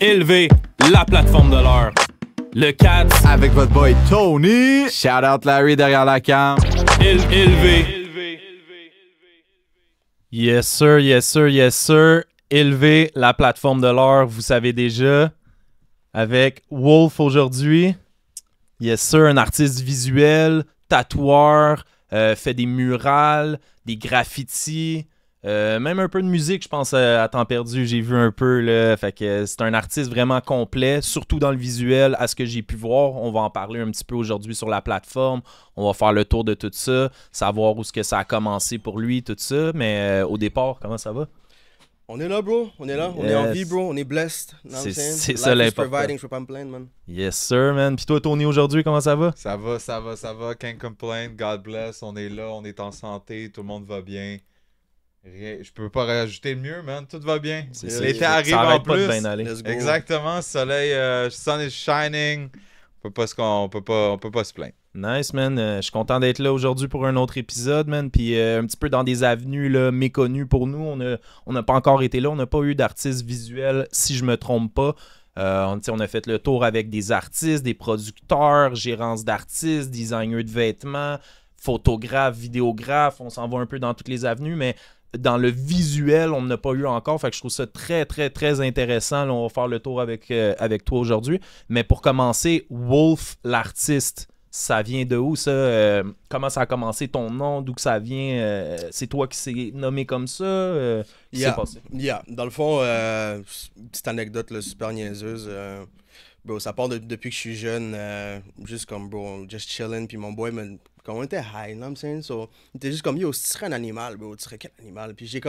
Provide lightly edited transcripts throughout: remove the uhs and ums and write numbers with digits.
Élever la plateforme de l'heure. Le 4 avec votre boy Tony. Shout out Larry derrière la cam. Élever. Yes sir, yes sir, yes sir. Élever la plateforme de l'heure, vous savez déjà. Avec Wolf aujourd'hui. Yes sir, un artiste visuel, tatoueur, fait des murales, des graffitis. Même un peu de musique, je pense, à temps perdu, j'ai vu un peu, là. Fait que c'est un artiste vraiment complet, surtout dans le visuel, à ce que j'ai pu voir. On va en parler un petit peu aujourd'hui sur la plateforme. On va faire le tour de tout ça, savoir où est-ce que ça a commencé pour lui, tout ça. Mais au départ, comment ça va? On est là, bro. On est là. On est en vie, bro. On est blessed. C'est ça l'important. Providing, je peux pas me plaindre, man. Yes, sir, man. Puis toi, Tony, aujourd'hui, comment ça va? Ça va. Can't complain. God bless. On est là. On est en santé. Tout le monde va bien. Je peux pas rajouter le mieux, man. Tout va bien. L'été arrive en plus. Pas de bien aller. Exactement. Soleil, sun is shining. On peut pas se plaindre. Nice, man. Je suis content d'être là aujourd'hui pour un autre épisode, man. Puis un petit peu dans des avenues là, méconnues pour nous. On n'a pas encore été là. On n'a pas eu d'artistes visuels, si je me trompe pas. On a fait le tour avec des artistes, des producteurs, gérances d'artistes, designers de vêtements, photographes, vidéographes. On s'en va un peu dans toutes les avenues, mais dans le visuel, on n'a pas eu encore. Fait que je trouve ça très, très, très intéressant. Là, on va faire le tour avec toi aujourd'hui. Mais pour commencer, Wolf, l'artiste, ça vient de où, ça? Comment ça a commencé, ton nom? D'où que ça vient? C'est toi qui s'est nommé comme ça? Qu'est-ce qui s'est passé? Dans le fond, petite anecdote là, super niaiseuse. Bro, ça part depuis que je suis jeune, juste comme, bro, just chilling, puis mon boy, comme on était high, you know what I'm saying? So, il était juste comme, yo, si tu serais un animal, bro, tu serais quel animal? Puis j'ai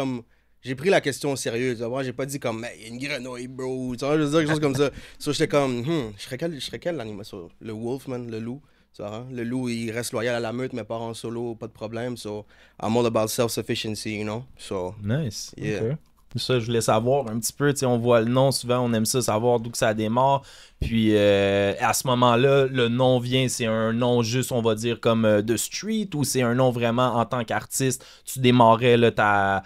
pris la question au sérieux, tu vois, j'ai pas dit comme, hey, une grenouille, bro, tu vois, je veux dire quelque chose comme ça. So, j'étais comme, je serais quel animal? So, le wolf, man, le loup. Tu vois, hein? Le loup, il reste loyal à la meute, mais part en solo, pas de problème. So, I'm all about self-sufficiency, you know? So, nice. yeah. Okay. Ça, je voulais savoir un petit peu, on voit le nom, souvent on aime ça, savoir d'où que ça démarre. Puis à ce moment-là, le nom vient, c'est un nom juste, on va dire, comme de street, ou c'est un nom vraiment en tant qu'artiste, tu démarrais là,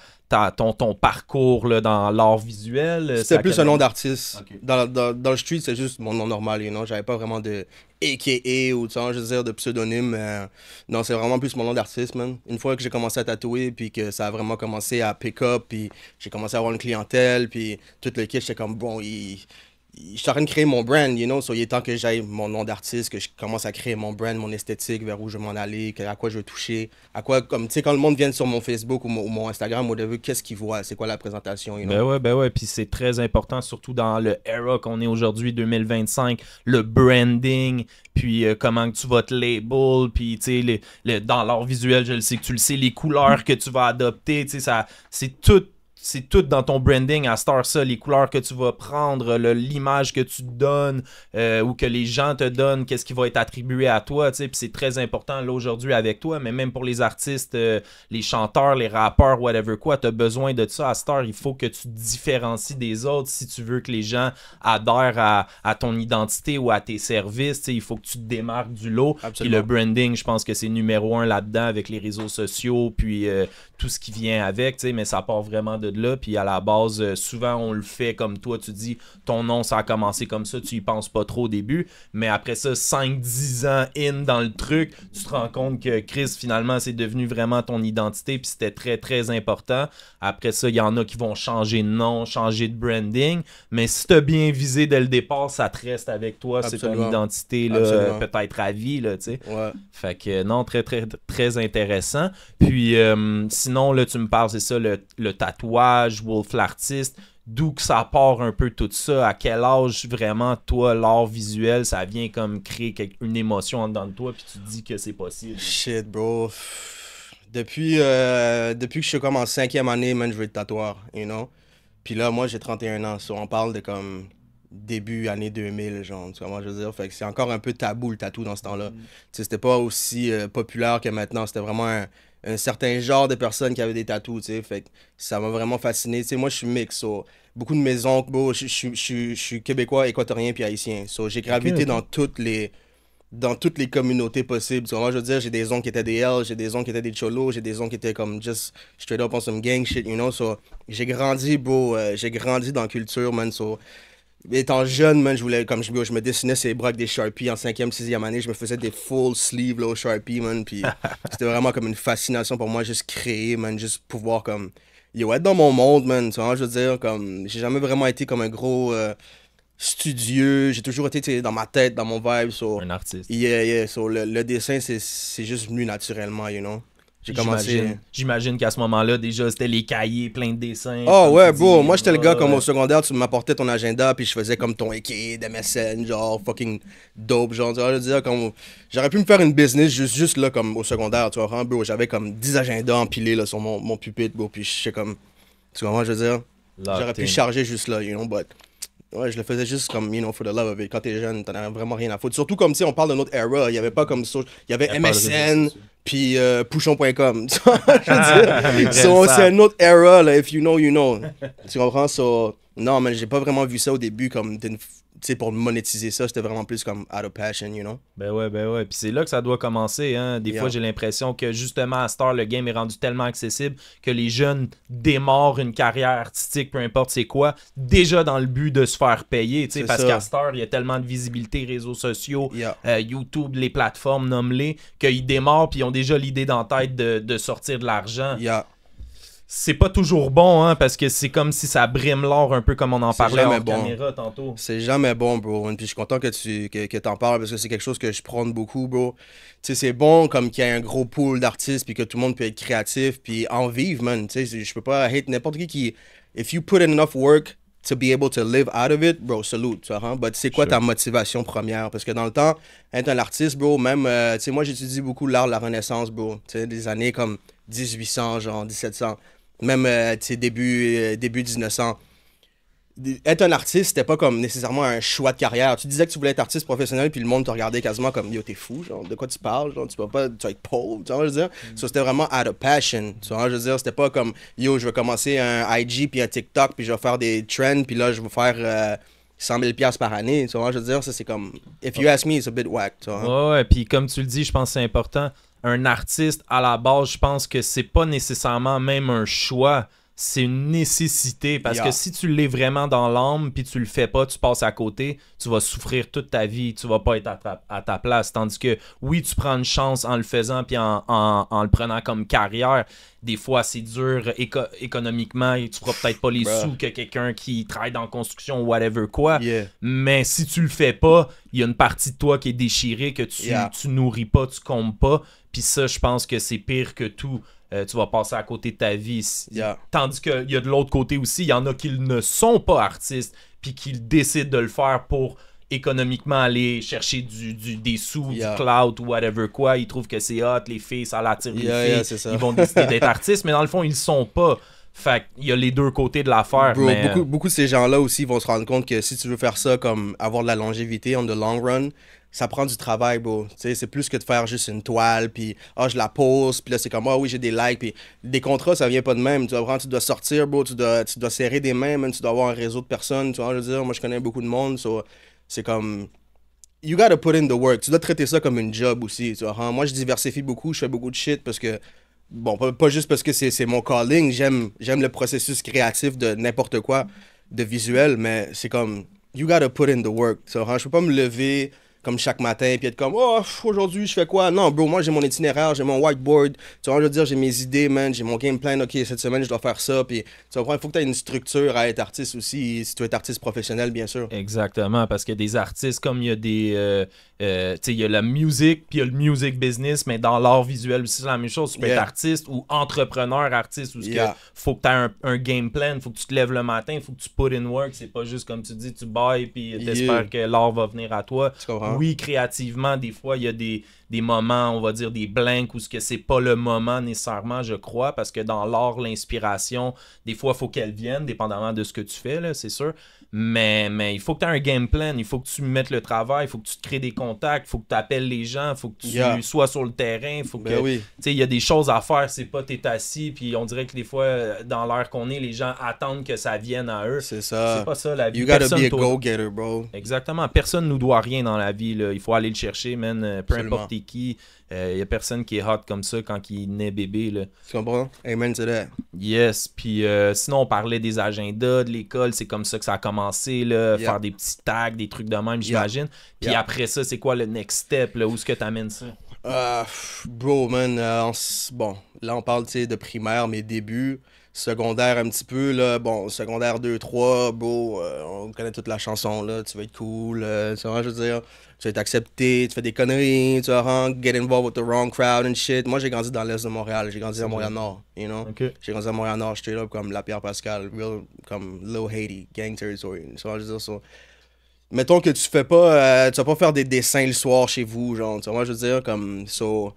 ton parcours là, dans l'art visuel? C'était plus un nom d'artiste. Okay. Dans le street, c'est juste mon nom normal, you know? J'avais pas vraiment de AKA ou, tu sais, je veux dire, de pseudonyme. Non, c'est vraiment plus mon nom d'artiste, man. Une fois que j'ai commencé à tatouer, puis que ça a vraiment commencé à pick up, puis j'ai commencé à avoir une clientèle, puis tout le kit, j'étais comme, bon, je suis en train de créer mon brand, you know, so il est temps que j'aille mon nom d'artiste, que je commence à créer mon brand, mon esthétique, vers où je veux m'en aller, à quoi je veux toucher, à quoi, comme, tu sais, quand le monde vient sur mon Facebook ou mon Instagram, whatever, qu'est-ce qu'il voit, c'est quoi la présentation, you know? Ben ouais, puis c'est très important, surtout dans le era qu'on est aujourd'hui, 2025, le branding, puis comment que tu vas te label, puis tu sais, dans l'art visuel, je le sais que tu le sais, les couleurs que tu vas adopter, tu sais, ça, c'est tout dans ton branding à Star, ça, les couleurs que tu vas prendre, l'image que tu donnes ou que les gens te donnent, qu'est-ce qui va être attribué à toi, tu sais, puis c'est très important là aujourd'hui avec toi, mais même pour les artistes, les chanteurs, les rappeurs, whatever quoi, tu as besoin de ça à Star, il faut que tu te différencies des autres si tu veux que les gens adhèrent à ton identité ou à tes services, tu sais, il faut que tu te démarques du lot. Puis le branding, je pense que c'est numéro 1 là-dedans avec les réseaux sociaux, puis tout ce qui vient avec, tu sais, mais ça part vraiment de là, puis à la base, souvent on le fait comme toi, tu dis, ton nom ça a commencé comme ça, tu y penses pas trop au début, mais après ça, 5-10 ans in dans le truc, tu te rends compte que Chris, finalement, c'est devenu vraiment ton identité, puis c'était très, très important. Après ça, il y en a qui vont changer de nom, changer de branding, mais si t'as bien visé dès le départ, ça te reste avec toi, c'est ton identité, là, peut-être à vie, là, tu sais. Ouais. Fait que non, très, très, très intéressant. Puis, sinon, là, tu me parles, c'est ça, le tatouage, Wolf l'artiste, d'où que ça part un peu tout ça, à quel âge vraiment toi l'art visuel ça vient comme créer une émotion en dedans de toi puis tu te dis que c'est possible? Shit bro, depuis que je suis comme en 5e année, man, je veux être tatoueur, you know, puis là moi j'ai 31 ans, so on parle de comme début année 2000, genre, tu vois comment je veux dire, fait que c'est encore un peu tabou le tatou dans ce temps-là. Tu sais, c'était pas aussi populaire que maintenant, c'était vraiment un certain genre de personnes qui avaient des tatous, tu sais, fait que ça m'a vraiment fasciné. Tu sais, moi je suis mix, so, beaucoup de mes oncles, bon, je suis québécois, équatorien puis haïtien, so j'ai gravité dans toutes les communautés possibles. Tu vois, moi, je veux dire, j'ai des oncles qui étaient des L, j'ai des oncles qui étaient des cholos, j'ai des oncles qui étaient comme just straight up on some gang shit, you know, so j'ai grandi, bro, j'ai grandi dans la culture, man, so étant jeune, man, je me dessinais ces bras avec des Sharpies en 5e, 6e année. Je me faisais des full sleeves là, au Sharpie, man. Puis c'était vraiment comme une fascination pour moi, juste créer, man, juste pouvoir comme être dans mon monde, man. Tu vois, je veux dire, comme j'ai jamais vraiment été comme un gros studieux. J'ai toujours été tu sais, dans ma tête, dans mon vibe. So, Un artiste. yeah. So, le dessin, c'est juste venu naturellement, you know. J'ai commencé. J'imagine qu'à ce moment-là, déjà, c'était les cahiers pleins de dessins. Oh comme ouais, tu bro. dis, Moi, j'étais le gars comme ouais. au secondaire, tu m'apportais ton agenda, puis je faisais comme ton équipe d'MSN, genre fucking dope. Genre, tu vois, je veux dire, comme. J'aurais pu me faire une business juste là, comme au secondaire, tu vois, bro. J'avais comme 10 agendas empilés là, sur mon pupitre, bro. Puis je sais comme. Tu vois, je veux dire. J'aurais pu charger juste là, you know, but. Ouais, je le faisais juste comme, you know, for the love of it. Quand t'es jeune, t'en as vraiment rien à foutre. Surtout comme, si on parle de notre era, il y avait pas comme ça. Il y avait MSN, puis Pouchon.com. Tu vois, je veux dire. C'est une autre era, là. If you know, you know. Tu comprends? So, non, mais j'ai pas vraiment vu ça au début comme, tu sais, pour monétiser ça. C'était vraiment plus comme out of passion, you know? Ben ouais. Puis c'est là que ça doit commencer, hein. Des fois, j'ai l'impression que justement, à cette heure, le game est rendu tellement accessible que les jeunes démarrent une carrière artistique, peu importe c'est quoi, déjà dans le but de se faire payer, tu sais, parce qu'à cette heure, il y a tellement de visibilité, réseaux sociaux, YouTube, les plateformes, nomme-les, qu'ils démarrent puis ils ont déjà l'idée dans la tête de sortir de l'argent. C'est pas toujours bon, hein, parce que c'est comme si ça brime l'or, un peu comme on en parlait en caméra tantôt. C'est jamais bon, bro. Puis je suis content que t'en parles parce que c'est quelque chose que je prône beaucoup, bro. Tu sais, c'est bon comme qu'il y ait un gros pool d'artistes puis que tout le monde peut être créatif puis en vivre, man. Tu sais, je peux pas hate n'importe qui. If you put in enough work to be able to live out of it, bro, salute, tu vois. But c'est quoi ta motivation première? Parce que dans le temps, être un artiste, bro, même, tu sais, moi j'étudie beaucoup l'art de la Renaissance, bro. Tu sais, des années comme 1800, genre 1700. Même, tu sais, début 1900. Être un artiste, c'était pas comme nécessairement un choix de carrière. Tu disais que tu voulais être artiste professionnel, puis le monde te regardait quasiment comme yo, t'es fou, genre, de quoi tu parles, genre, tu vas être pauvre, tu vois, je veux dire. So, c'était vraiment out of passion, tu vois, je veux dire, c'était pas comme yo, je vais commencer un IG, puis un TikTok, puis je vais faire des trends, puis là, je vais faire 100 000 $ par année, tu vois, je veux dire, ça c'est comme, if you ask me, it's a bit whack, tu vois. Ouais, puis comme tu le dis, je pense que c'est important. Un artiste, à la base, je pense que c'est pas nécessairement même un choix, c'est une nécessité. Parce que si tu l'es vraiment dans l'âme, puis tu le fais pas, tu passes à côté, tu vas souffrir toute ta vie, tu vas pas être à ta place. Tandis que, oui, tu prends une chance en le faisant, puis en le prenant comme carrière. Des fois, c'est dur économiquement, et tu feras peut-être pas les sous que quelqu'un qui travaille dans la construction ou whatever quoi. Mais si tu le fais pas, il y a une partie de toi qui est déchirée, que tu nourris pas, tu combles pas. Puis ça, je pense que c'est pire que tout. Tu vas passer à côté de ta vie. Tandis qu'il y a de l'autre côté aussi, il y en a qui ne sont pas artistes, puis qui décident de le faire pour économiquement aller chercher des sous, du clout ou whatever quoi. Ils trouvent que c'est hot, les filles, ça l'attire les filles. Ils vont décider d'être artistes, mais dans le fond, ils le sont pas. Fait qu'il y a les deux côtés de l'affaire. Bro, mais... beaucoup de ces gens-là aussi vont se rendre compte que si tu veux faire ça comme avoir de la longévité on the long run, ça prend du travail, bro. Tu sais, c'est plus que de faire juste une toile, puis je la pose, puis là, c'est comme, oui, j'ai des likes, puis des contrats, ça vient pas de même. Tu dois sortir, bro, tu dois serrer des mains, même, tu dois avoir un réseau de personnes, tu vois, je veux dire, moi, je connais beaucoup de monde, c'est comme, you gotta put in the work. Tu dois traiter ça comme une job aussi, tu vois. Moi, je diversifie beaucoup, je fais beaucoup de shit parce que, bon, pas juste parce que c'est mon calling, j'aime le processus créatif de n'importe quoi, de visuel, mais c'est comme, you gotta put in the work, tu vois. Je peux pas me lever comme chaque matin, puis être comme, aujourd'hui, je fais quoi? Non, bro, moi, j'ai mon itinéraire, j'ai mon whiteboard, tu vois, je veux dire, j'ai mes idées, man, j'ai mon game plan, ok, cette semaine, je dois faire ça, puis tu comprends, il faut que tu aies une structure à être artiste aussi, si tu veux être artiste professionnel, bien sûr. Exactement, parce que des artistes, comme il y a des... tu sais, il y a la musique, puis il y a le music business, mais dans l'art visuel aussi, c'est la même chose. Tu peux être artiste ou entrepreneur artiste, où faut que tu aies un game plan, faut que tu te lèves le matin, faut que tu put in work, c'est pas juste comme tu dis, tu bailles, puis t'espères que l'art va venir à toi. Tu comprends? Oui, créativement, des fois, il y a des moments, on va dire des blanks, où ce que c'est pas le moment nécessairement, je crois, parce que dans l'art, l'inspiration, des fois, il faut qu'elle vienne, dépendamment de ce que tu fais, là, c'est sûr. Mais il faut que tu aies un game plan, il faut que tu mettes le travail, il faut que tu te crées des contacts, il faut que tu appelles les gens, il faut que tu sois sur le terrain, il faut que... Tu sais, il y a des choses à faire, c'est pas t'es assis, puis on dirait que des fois, dans l'heure qu'on est, les gens attendent que ça vienne à eux. C'est ça. C'est pas ça la vie. You gotta be a go-getter, bro. Exactement. Personne nous doit rien dans la vie. vie, là. Il faut aller le chercher, man. Peu Absolument. importe t'es qui. Il y a personne qui est hot comme ça quand il naît bébé, là. Tu comprends? Amen to that. Yes, puis sinon on parlait des agendas de l'école, c'est comme ça que ça a commencé, là, Yeah. faire des petits tags, des trucs de même, j'imagine. Puis Yeah. après ça, c'est quoi le next step, là, où est-ce que t'amènes ça? Bro, man, bon, là on parle, tu sais, de primaire, mes débuts, secondaire un petit peu, là, bon, secondaire 2, 3, bro, on connaît toute la chanson, là, tu vas être cool, tu vois, je veux dire, tu vas être accepté, tu fais des conneries, tu vas get involved with the wrong crowd and shit. Moi, j'ai grandi dans l'est de Montréal, j'ai grandi à Montréal-Nord, you know? Ok. J'ai grandi à Montréal-Nord, j'étais là comme la Pierre Pascal, real, comme Lil Haiti, gang territory, tu vois, je veux dire, so, mettons que tu fais pas, tu vas pas faire des dessins le soir chez vous, genre, tu vois, je veux dire, comme, so,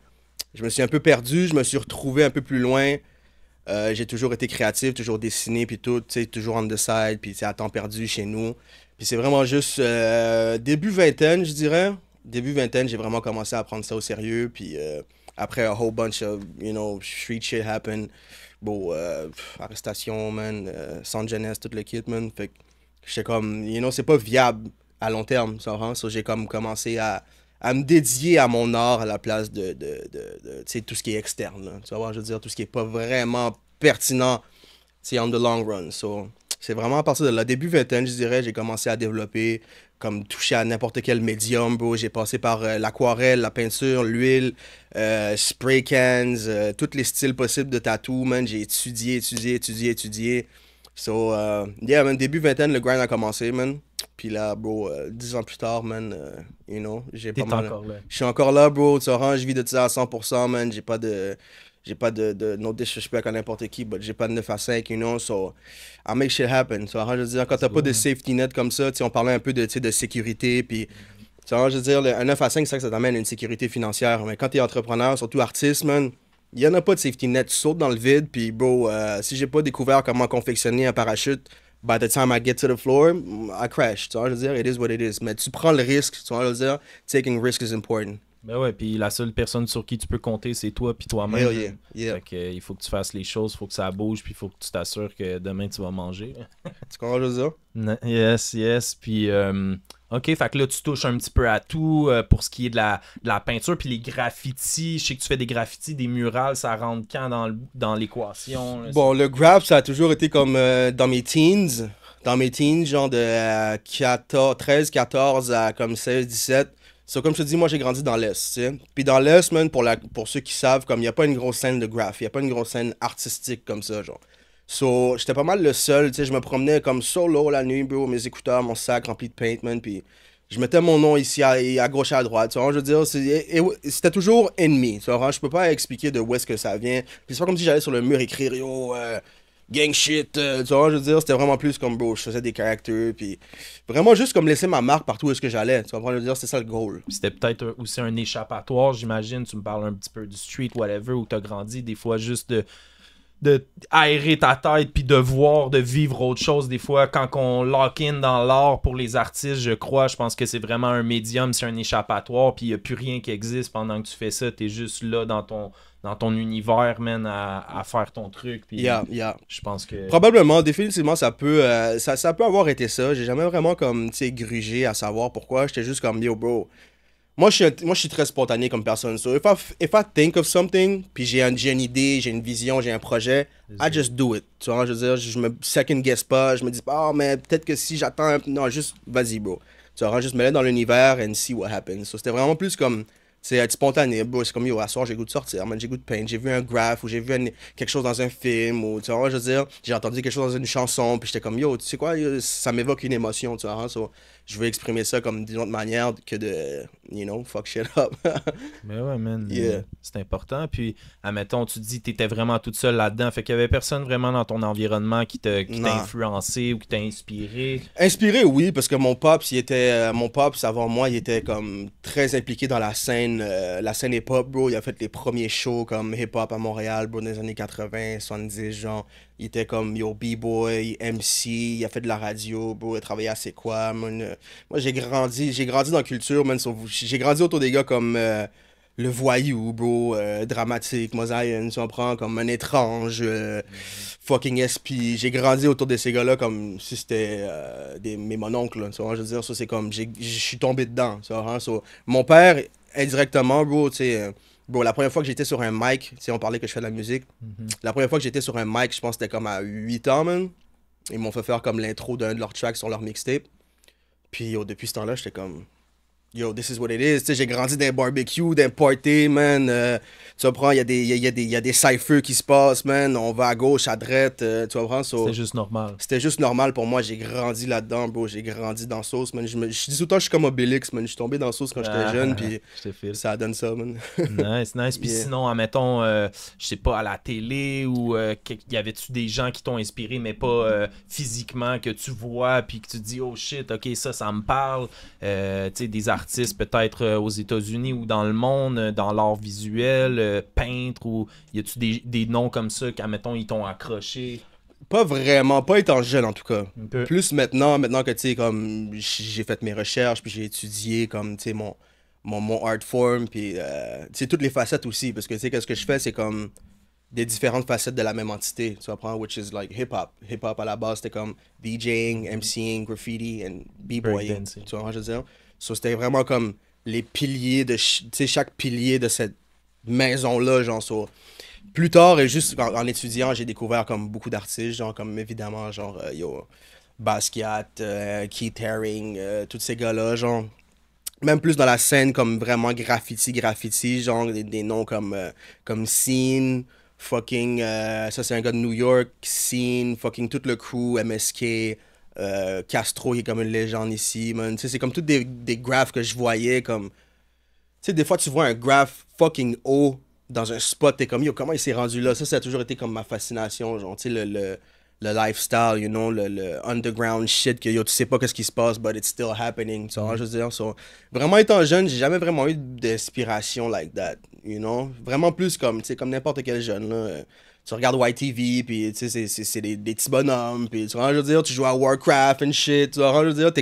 je me suis un peu perdu, je me suis retrouvé un peu plus loin. J'ai toujours été créatif, toujours dessiné, puis tout, tu sais, toujours on the side, puis à temps perdu chez nous. Puis c'est vraiment juste début vingtaine, je dirais. Début vingtaine, j'ai vraiment commencé à prendre ça au sérieux, puis après, a whole bunch of, you know, street shit happened. Bon, arrestation, man, centre jeunesse, tout le kit, man. Fait que j'étais comme, you know, c'est pas viable à long terme, ça rend. So, j'ai comme commencé à me dédier à mon art à la place de tu sais, tout ce qui est externe, là. Tu vois, je veux dire, tout ce qui est pas vraiment pertinent, c'est on the long run. So, c'est vraiment à partir de là, début vingtaine, je dirais, j'ai commencé à développer, comme toucher à n'importe quel médium, bro. J'ai passé par l'aquarelle, la peinture, l'huile, spray cans, tous les styles possibles de tattoo, man. J'ai étudié. So, yeah, man, début vingtaine, le grind a commencé, man. Puis là, bro, 10 ans plus tard, man, you know, j'ai T'es pas mal... encore là. Je suis encore là, bro, tu vois, je vis de ça à 100%, man. J'ai pas de no disrespect à n'importe qui, but j'ai pas de 9 à 5, you know, so I make shit happen. Tu vois, je veux dire, quand t'as pas de safety net comme ça, tu sais, on parlait un peu de, tu sais, de sécurité, puis, tu vois, je veux dire, un 9 à 5, c'est ça que ça t'amène une sécurité financière, mais quand t'es entrepreneur, surtout artiste, man, il y en a pas de safety net, tu sautes dans le vide, puis, bro, si j'ai pas découvert comment confectionner un parachute, by the time I get to the floor, I crash, tu vois, je veux dire, it is what it is, mais tu prends le risque, tu vois, je veux dire, taking risk is important. Ben ouais, puis la seule personne sur qui tu peux compter, c'est toi puis toi-même. Hell yeah, yeah. Fait que, il faut que tu fasses les choses, il faut que ça bouge, puis il faut que tu t'assures que demain tu vas manger. Tu comprends, je veux dire? Yes. Puis, ok, fait que là, tu touches un petit peu à tout pour ce qui est de la peinture, puis les graffitis. Je sais que tu fais des graffitis, des murales, ça rentre quand dans l'équation? Là, Bon, le graph, ça a toujours été comme dans mes teens. Dans mes teens, genre de 13, 14 à comme 16, 17. So, comme je te dis, moi, j'ai grandi dans l'Est, tu sais. Puis dans l'Est, man, pour ceux qui savent, comme il n'y a pas une grosse scène de graph, il n'y a pas une grosse scène artistique comme ça, genre. So, j'étais pas mal le seul, tu sais, je me promenais comme solo la nuit, bro, mes écouteurs, mon sac rempli de paint, man, puis je mettais mon nom ici à gauche et à droite, tu vois, je veux dire, c'était toujours ennemi, tu vois, je peux pas expliquer de où est-ce que ça vient. Puis c'est pas comme si j'allais sur le mur écrire, yo, gang shit, tu vois, je veux dire, c'était vraiment plus comme, bro, je faisais des caractères, puis vraiment juste comme laisser ma marque partout où est-ce que j'allais, tu vois, je veux dire, c'est ça le goal. Puis c'était peut-être aussi un échappatoire, j'imagine. Tu me parles un petit peu du street, whatever, où t'as grandi. Des fois, juste de aérer ta tête, puis de voir, de vivre autre chose. Des fois, quand on lock-in dans l'art pour les artistes, je pense que c'est vraiment un médium, c'est un échappatoire, puis il n'y a plus rien qui existe pendant que tu fais ça. T'es juste là dans ton univers, man, à faire ton truc. Puis Yeah. je pense que... Probablement, définitivement, ça peut avoir été ça. J'ai jamais vraiment comme, tu sais, grugé à savoir pourquoi. J'étais juste comme, yo, bro. Moi, je suis très spontané comme personne. So, if I think of something, puis j'ai une idée, j'ai une vision, j'ai un projet, I just do it. Tu vois, je veux dire, je me second guess pas, je me dis pas, mais peut-être que si j'attends un... Non, juste, vas-y, bro. Tu vois, juste me mettre dans l'univers and see what happens. So, c'était vraiment plus comme... C'est être spontané, bro. C'est comme, yo, à soir, j'ai goût de sortir, man, j'ai goût de peindre. J'ai vu un graph ou j'ai vu quelque chose dans un film ou, tu vois, je veux dire, j'ai entendu quelque chose dans une chanson, puis j'étais comme, yo, tu sais quoi, yo, ça m'évoque une émotion, tu vois. So, je veux exprimer ça comme d'une autre manière que de, you know, fuck shit up. Mais ouais, man, Yeah. c'est important. Puis, admettons, tu te dis que t'étais vraiment toute seule là-dedans. Fait qu'il y avait personne vraiment dans ton environnement qui t'a Non. influencé ou qui t'a inspiré. Inspiré, oui, parce que mon pops, avant moi, il était comme très impliqué dans la scène hip-hop, bro. Il a fait les premiers shows comme hip-hop à Montréal, bro, dans les années 80, 70, genre. Il était comme, yo, B-boy, MC, il a fait de la radio, bro, il a travaillé à C'est quoi, man. Moi, j'ai grandi dans la culture, man. J'ai grandi autour des gars comme le voyou, bro, dramatique, mosaïen, tu comprends, comme un étrange, fucking SP. J'ai grandi autour de ces gars-là comme si c'était mes mononcles, là, tu vois, je veux dire, ça c'est comme, je suis tombé dedans, tu vois, so, mon père, indirectement, bro, tu sais, bro, la première fois que j'étais sur un mic, tu sais, on parlait que je fais de la musique, la première fois que j'étais sur un mic, je pense que c'était comme à 8 ans, man, ils m'ont fait faire comme l'intro d'un de leurs tracks sur leur mixtape, puis yo, depuis ce temps-là, j'étais comme... Yo, this is what it is. Tu sais, j'ai grandi dans un barbecue, dans un party, man. Tu comprends, il y a des cyphers qui se passent, man. On va à gauche, à droite, tu comprends? C'était juste normal. C'était juste normal pour moi. J'ai grandi là-dedans, bro. J'ai grandi dans sauce, man. Je dis tout le temps, je suis comme Obélix, man. Je suis tombé dans sauce quand j'étais jeune, puis ça donne ça, man. Nice. Puis sinon, admettons, je sais pas, à la télé, ou y avait-tu des gens qui t'ont inspiré, mais pas physiquement, que tu vois, puis que tu te dis, oh shit, ok, ça me parle. Tu sais, des artistes peut-être aux États-Unis ou dans le monde, dans l'art visuel, peintre, ou y a-tu des noms comme ça qu'admettons ils t'ont accroché? Pas vraiment, pas étant jeune en tout cas. Okay. Plus maintenant que tu sais, comme j'ai fait mes recherches, puis j'ai étudié comme, tu sais, mon art form, puis tu sais, toutes les facettes aussi, parce que tu sais, qu'est-ce que je fais, c'est comme des différentes facettes de la même entité, tu comprends, which is like hip-hop. Hip-hop à la base, c'était comme DJing, MCing, graffiti, and b-boying, tu vois, je veux dire. So, c'était vraiment comme les piliers de, tu sais, chaque pilier de cette maison-là, genre, so. Plus tard, et juste en étudiant, j'ai découvert comme beaucoup d'artistes, genre, comme évidemment, genre, Basquiat, Keith Haring, tous ces gars-là, genre. Même plus dans la scène, comme vraiment graffiti, genre, des noms comme Scene, fucking, ça c'est un gars de New York, Scene, fucking tout le crew, MSK, Castro qui est comme une légende ici, man. Tu sais, c'est comme tous des graphes que je voyais, comme... Tu sais, des fois, tu vois un graphe fucking haut dans un spot, t'es comme, yo, comment il s'est rendu là? Ça a toujours été comme ma fascination, genre, tu sais, le lifestyle, you know, le underground shit, que yo, tu sais pas qu'est-ce qui se passe, but it's still happening, tu vois, je veux dire. So, vraiment étant jeune, j'ai jamais vraiment eu d'inspiration like that, you know. Vraiment plus comme, tu sais, comme n'importe quel jeune, là. Tu regardes YTV, puis tu sais, c'est des petits bonhommes, puis tu vois, je veux dire, tu joues à Warcraft and shit, tu vois, je veux dire,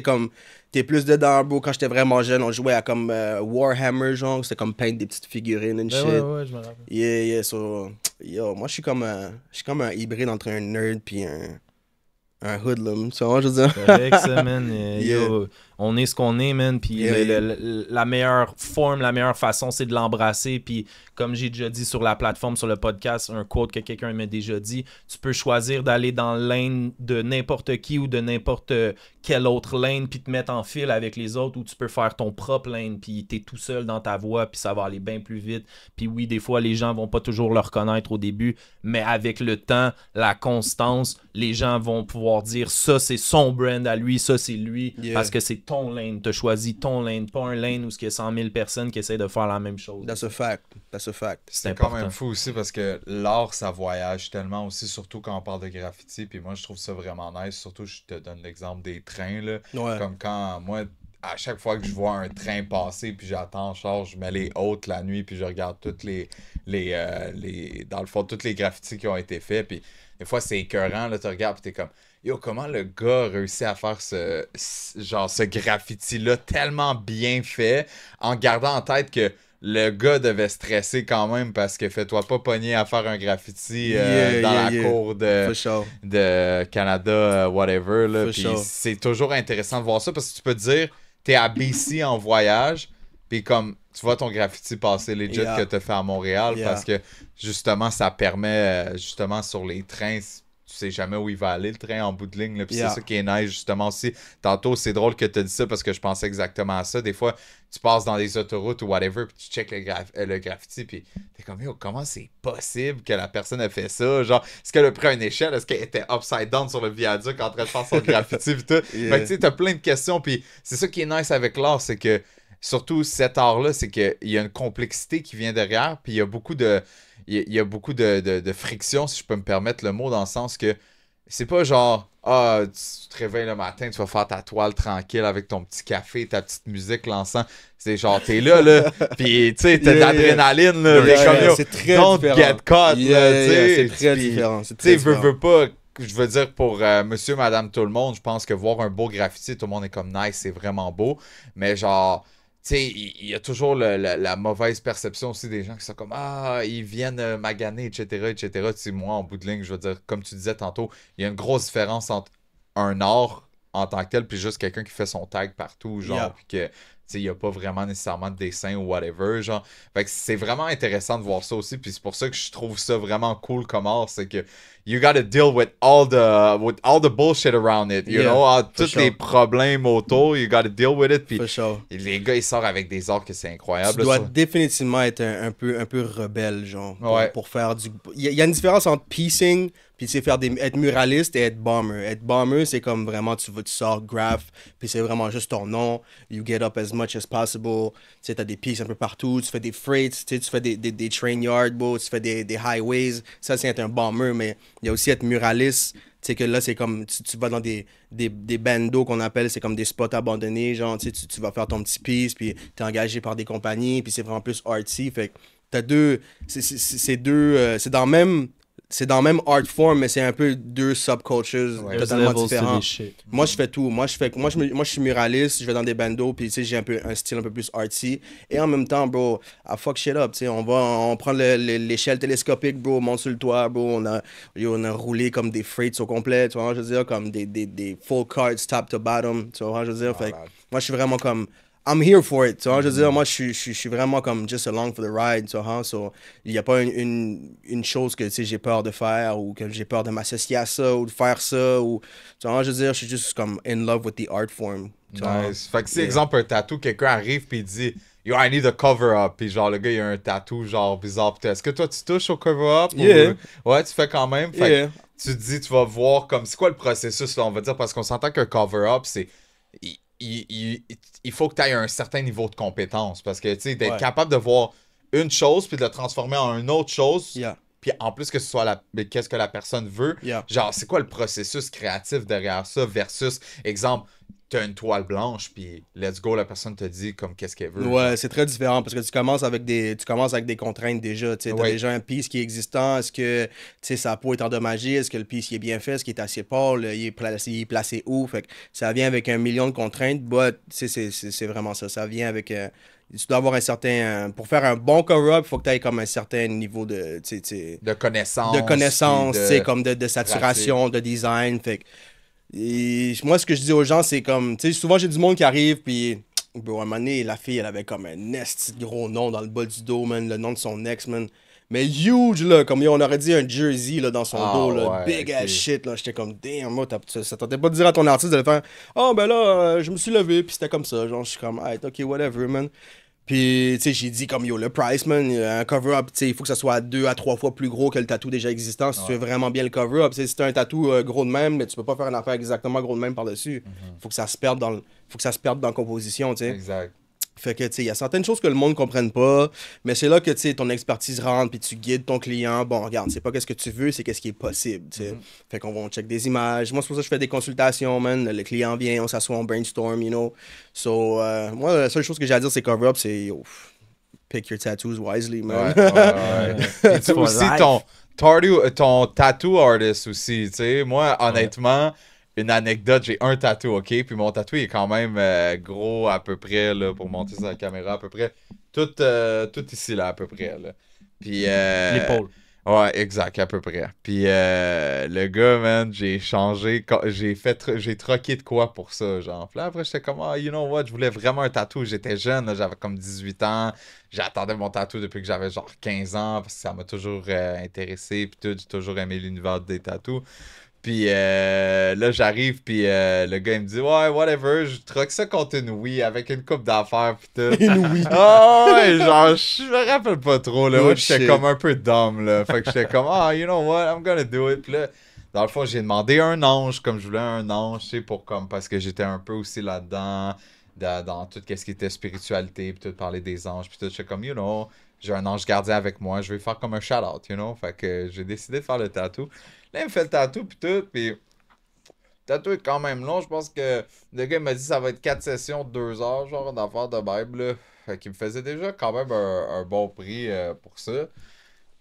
t'es plus dedans, bro. Quand j'étais vraiment jeune, on jouait à comme Warhammer, genre, c'était comme peindre des petites figurines and shit. Ouais, je me rappelle. Yeah, so, yo, moi, je suis comme un hybride entre un nerd puis un hoodlum, tu vois, je veux dire. Correct, ça, man. Yeah. Yo, on est ce qu'on est, man. Puis la meilleure forme, la meilleure façon, c'est de l'embrasser. Puis comme j'ai déjà dit sur la plateforme, sur le podcast, un quote que quelqu'un m'a déjà dit, tu peux choisir d'aller dans le lane de n'importe qui ou de n'importe quelle autre lane, puis te mettre en file avec les autres, ou tu peux faire ton propre lane, puis t'es tout seul dans ta voie, puis ça va aller bien plus vite. Puis oui, des fois, les gens vont pas toujours le reconnaître au début, mais avec le temps, la constance, les gens vont pouvoir dire, ça, c'est son brand à lui, ça, c'est lui, parce que c'est ton lane. T'as choisi ton lane, pas un lane où il y a 100 000 personnes qui essaient de faire la même chose. That's a fact. C'est quand même fou aussi parce que l'art, ça voyage tellement aussi, surtout quand on parle de graffiti. Puis moi, je trouve ça vraiment nice. Surtout, je te donne l'exemple des trains, là. Ouais. Comme quand, moi, à chaque fois que je vois un train passer, puis j'attends en charge, je mets les hautes la nuit, puis je regarde toutes dans le fond, toutes les graffitis qui ont été faits. Puis des fois, c'est écœurant, là, tu regardes, puis t'es comme... Yo, comment le gars a réussi à faire ce graffiti-là tellement bien fait, en gardant en tête que le gars devait stresser quand même, parce que fais-toi pas pogner à faire un graffiti dans la cour de Canada, whatever. Là. Puis c'est toujours intéressant de voir ça, parce que tu peux te dire, t'es à BC en voyage, puis comme tu vois ton graffiti passer legit que t'as fait à Montréal, parce que justement, ça permet, justement, sur les trains... Tu sais jamais où il va aller, le train, en bout de ligne. Là. Puis c'est ça qui est nice, justement, aussi. Tantôt, c'est drôle que tu as dit ça, parce que je pensais exactement à ça. Des fois, tu passes dans des autoroutes ou whatever, puis tu checkes le graffiti, puis t'es comme, yo, comment c'est possible que la personne a fait ça? Genre, est-ce qu'elle a pris une échelle? Est-ce qu'elle était upside down sur le viaduc en train de faire son graffiti, puis tout? Fait que tu sais, t'as plein de questions, puis c'est ça qui est nice avec l'art, c'est que, surtout cet art-là, c'est qu'il y a une complexité qui vient derrière, puis il y a beaucoup de... Il y a beaucoup de friction, si je peux me permettre le mot, dans le sens que c'est pas genre, tu te réveilles le matin, tu vas faire ta toile tranquille avec ton petit café, ta petite musique, l'encens. C'est genre, t'es là, pis tu sais, t'as de l'adrénaline, là. C'est très don't différent. get caught, c'est très différent. Tu sais, veux pas, je veux dire, pour monsieur, madame, tout le monde, je pense que voir un beau graffiti, tout le monde est comme nice, c'est vraiment beau, mais genre... sais, il y a toujours la mauvaise perception aussi des gens qui sont comme ah, ils viennent maganer, etc., etc. Tu sais, moi, en bout de ligne, je veux dire, comme tu disais tantôt, il y a une grosse différence entre un art en tant que tel, puis juste quelqu'un qui fait son tag partout, genre, Yeah. puis que, tu sais, il n'y a pas vraiment nécessairement de dessin ou whatever, genre. Fait que c'est vraiment intéressant de voir ça aussi, puis c'est pour ça que je trouve ça vraiment cool comme art, c'est que you gotta deal with all the bullshit around it, you Yeah, know, for tous sure. les problèmes autour, you gotta deal with it, puis For sure. les gars, ils sortent avec des arts que c'est incroyable. Tu dois là, définitivement être un peu rebelle, genre, Ouais. pour faire du... Il y a une différence entre piecing, puis c'est être muraliste et être bomber. Être bomber, c'est comme vraiment, tu sors graph, puis c'est vraiment juste ton nom, you get up as much as possible, tu sais, t'as des pieces un peu partout, tu fais des freights, tu sais, tu fais des train yards, bro, tu fais des highways, ça c'est être un bomber, mais il y a aussi être muraliste, tu sais que là c'est comme, tu vas dans des bandos qu'on appelle, c'est comme des spots abandonnés, genre, tu sais, tu vas faire ton petit piece, puis t'es engagé par des compagnies, puis c'est vraiment plus artsy, fait que t'as deux, c'est deux, c'est dans le même art form, mais c'est un peu deux subcultures Ouais. totalement Levels to différents. this shit. Moi, je fais tout. Moi, je suis muraliste, je vais dans des bandos, puis tu sais, j'ai un style un peu plus artsy. Et en même temps, bro, I fuck shit up, tu sais, on prend l'échelle télescopique, bro, on monte sur le toit, bro, on a roulé comme des freights au complet, tu vois, je veux dire, comme des full cards top to bottom, tu vois, je veux dire, fait que moi, je suis vraiment comme, I'm here for it, tu vois, je veux dire, moi, je suis vraiment comme just along for the ride, tu vois, so, il n'y a pas une chose que, tu sais, j'ai peur de faire, ou que j'ai peur de m'associer à ça, ou de faire ça, ou, tu vois, je veux dire, je suis juste comme in love with the art form, tu vois. Nice. Fait que si, Yeah. exemple, un tatou, quelqu'un arrive puis il dit Yo, I need a cover-up. Puis genre, le gars, il a un tatou, genre, bizarre. Est-ce que toi, tu touches au cover-up? Yeah. Ouais, tu fais quand même. Fait Yeah. que tu te dis, tu vas voir comme. C'est quoi le processus, là, on va dire, parce qu'on s'entend qu'un cover-up, c'est. Il faut que tu aies un certain niveau de compétence. Parce que, tu sais, d'être Ouais. capable de voir une chose puis de la transformer en une autre chose. Yeah. Puis en plus que ce soit qu'est-ce que la personne veut. Yeah. Genre, c'est quoi le processus créatif derrière ça versus, exemple, t'as une toile blanche, puis let's go, la personne te dit comme qu'est-ce qu'elle veut. Ouais, c'est très différent parce que tu commences avec des contraintes déjà. Tu sais, t'as Ouais. déjà un piece qui est existant. Est-ce que tu sais, sa peau est endommagée? Est-ce que le piece il est bien fait? Est-ce qu'il est assez pâle? Il est placé où? Fait que ça vient avec 1 million de contraintes, but c'est vraiment ça. Ça vient avec. Tu dois avoir un certain. Pour faire un bon cover-up, il faut que tu aies comme un certain niveau de. Tu sais, De connaissances. de connaissances, puis tu sais, comme de saturation, de design. Fait que, et moi, ce que je dis aux gens, c'est comme, tu sais, souvent j'ai du monde qui arrive, puis, bro, à un moment donné, la fille, elle avait comme un esti de gros nom dans le bas du dos, man, le nom de son ex, man. Mais huge, là, comme on aurait dit un jersey, là, dans son Ah, dos, là, ouais, big ass ok. shit, là. J'étais comme, damn, moi, ça tentait pas de dire à ton artiste de le faire, oh, ben là, je me suis levé, puis c'était comme ça, genre, je suis comme, hey, ok, whatever, man. Puis, tu sais, j'ai dit comme, yo, le price, man, un cover-up, tu sais, il faut que ça soit 2 à 3 fois plus gros que le tatou déjà existant si tu veux vraiment bien le cover-up. Tu sais, si t'as un tatou gros de même, mais tu peux pas faire une affaire exactement gros de même par-dessus. Faut que ça se perde faut que ça se perde dans la composition, tu sais. Exact. Fait que, tu sais, il y a certaines choses que le monde ne comprenne pas, mais c'est là que, tu sais, ton expertise rentre, puis tu guides ton client. Bon, regarde, c'est pas qu'est-ce que tu veux, c'est qu'est-ce qui est possible, tu sais. Fait qu'on va check des images. Moi, c'est pour ça que je fais des consultations, man. Le client vient, on s'assoit, on brainstorm, you know. So, moi, la seule chose que j'ai à dire, c'est cover up, c'est, yo, pick your tattoos wisely, man. Ouais. Et tu For aussi life. ton tattoo artist aussi, tu sais. Moi, honnêtement, une anecdote, j'ai un tatou, ok? Puis mon tatou il est quand même gros à peu près, là, pour monter sur la caméra, à peu près. Tout ici, là, à peu près, là. Puis... L'épaule. Ouais, exact, à peu près. Puis le gars, man, j'ai changé, j'ai troqué de quoi pour ça, genre. Puis là, après, j'étais comme, ah, you know what, je voulais vraiment un tatou. J'étais jeune, là, j'avais comme 18 ans. J'attendais mon tatou depuis que j'avais genre 15 ans, parce que ça m'a toujours intéressé, puis tout, j'ai toujours aimé l'univers des tatous. Puis là, j'arrive, puis le gars, il me dit, ouais, whatever, je troque ça contre une Wii avec une coupe d'affaires, puis tout. Une Wii. Ah ouais, genre, je me rappelle pas trop, là. Oh, Moi, j'étais shit. comme un peu dumb, là. Fait que j'étais comme, ah, you know what, I'm gonna do it. Puis là, dans le fond, j'ai demandé un ange, comme je voulais un ange, tu sais, parce que j'étais un peu aussi là-dedans, dans tout ce qui était spiritualité, puis tout, parler des anges, puis tout. J'étais comme, you know, j'ai un ange gardien avec moi, je vais faire comme un shout-out, you know. Fait que j'ai décidé de faire le tatou. Là, il me fait le tatou, puis tout, puis... Le tatou est quand même long, je pense que le gars il m'a dit que ça va être 4 sessions de 2 heures, genre d'affaires de Bible, là. Fait qu'il me faisait déjà quand même un bon prix pour ça.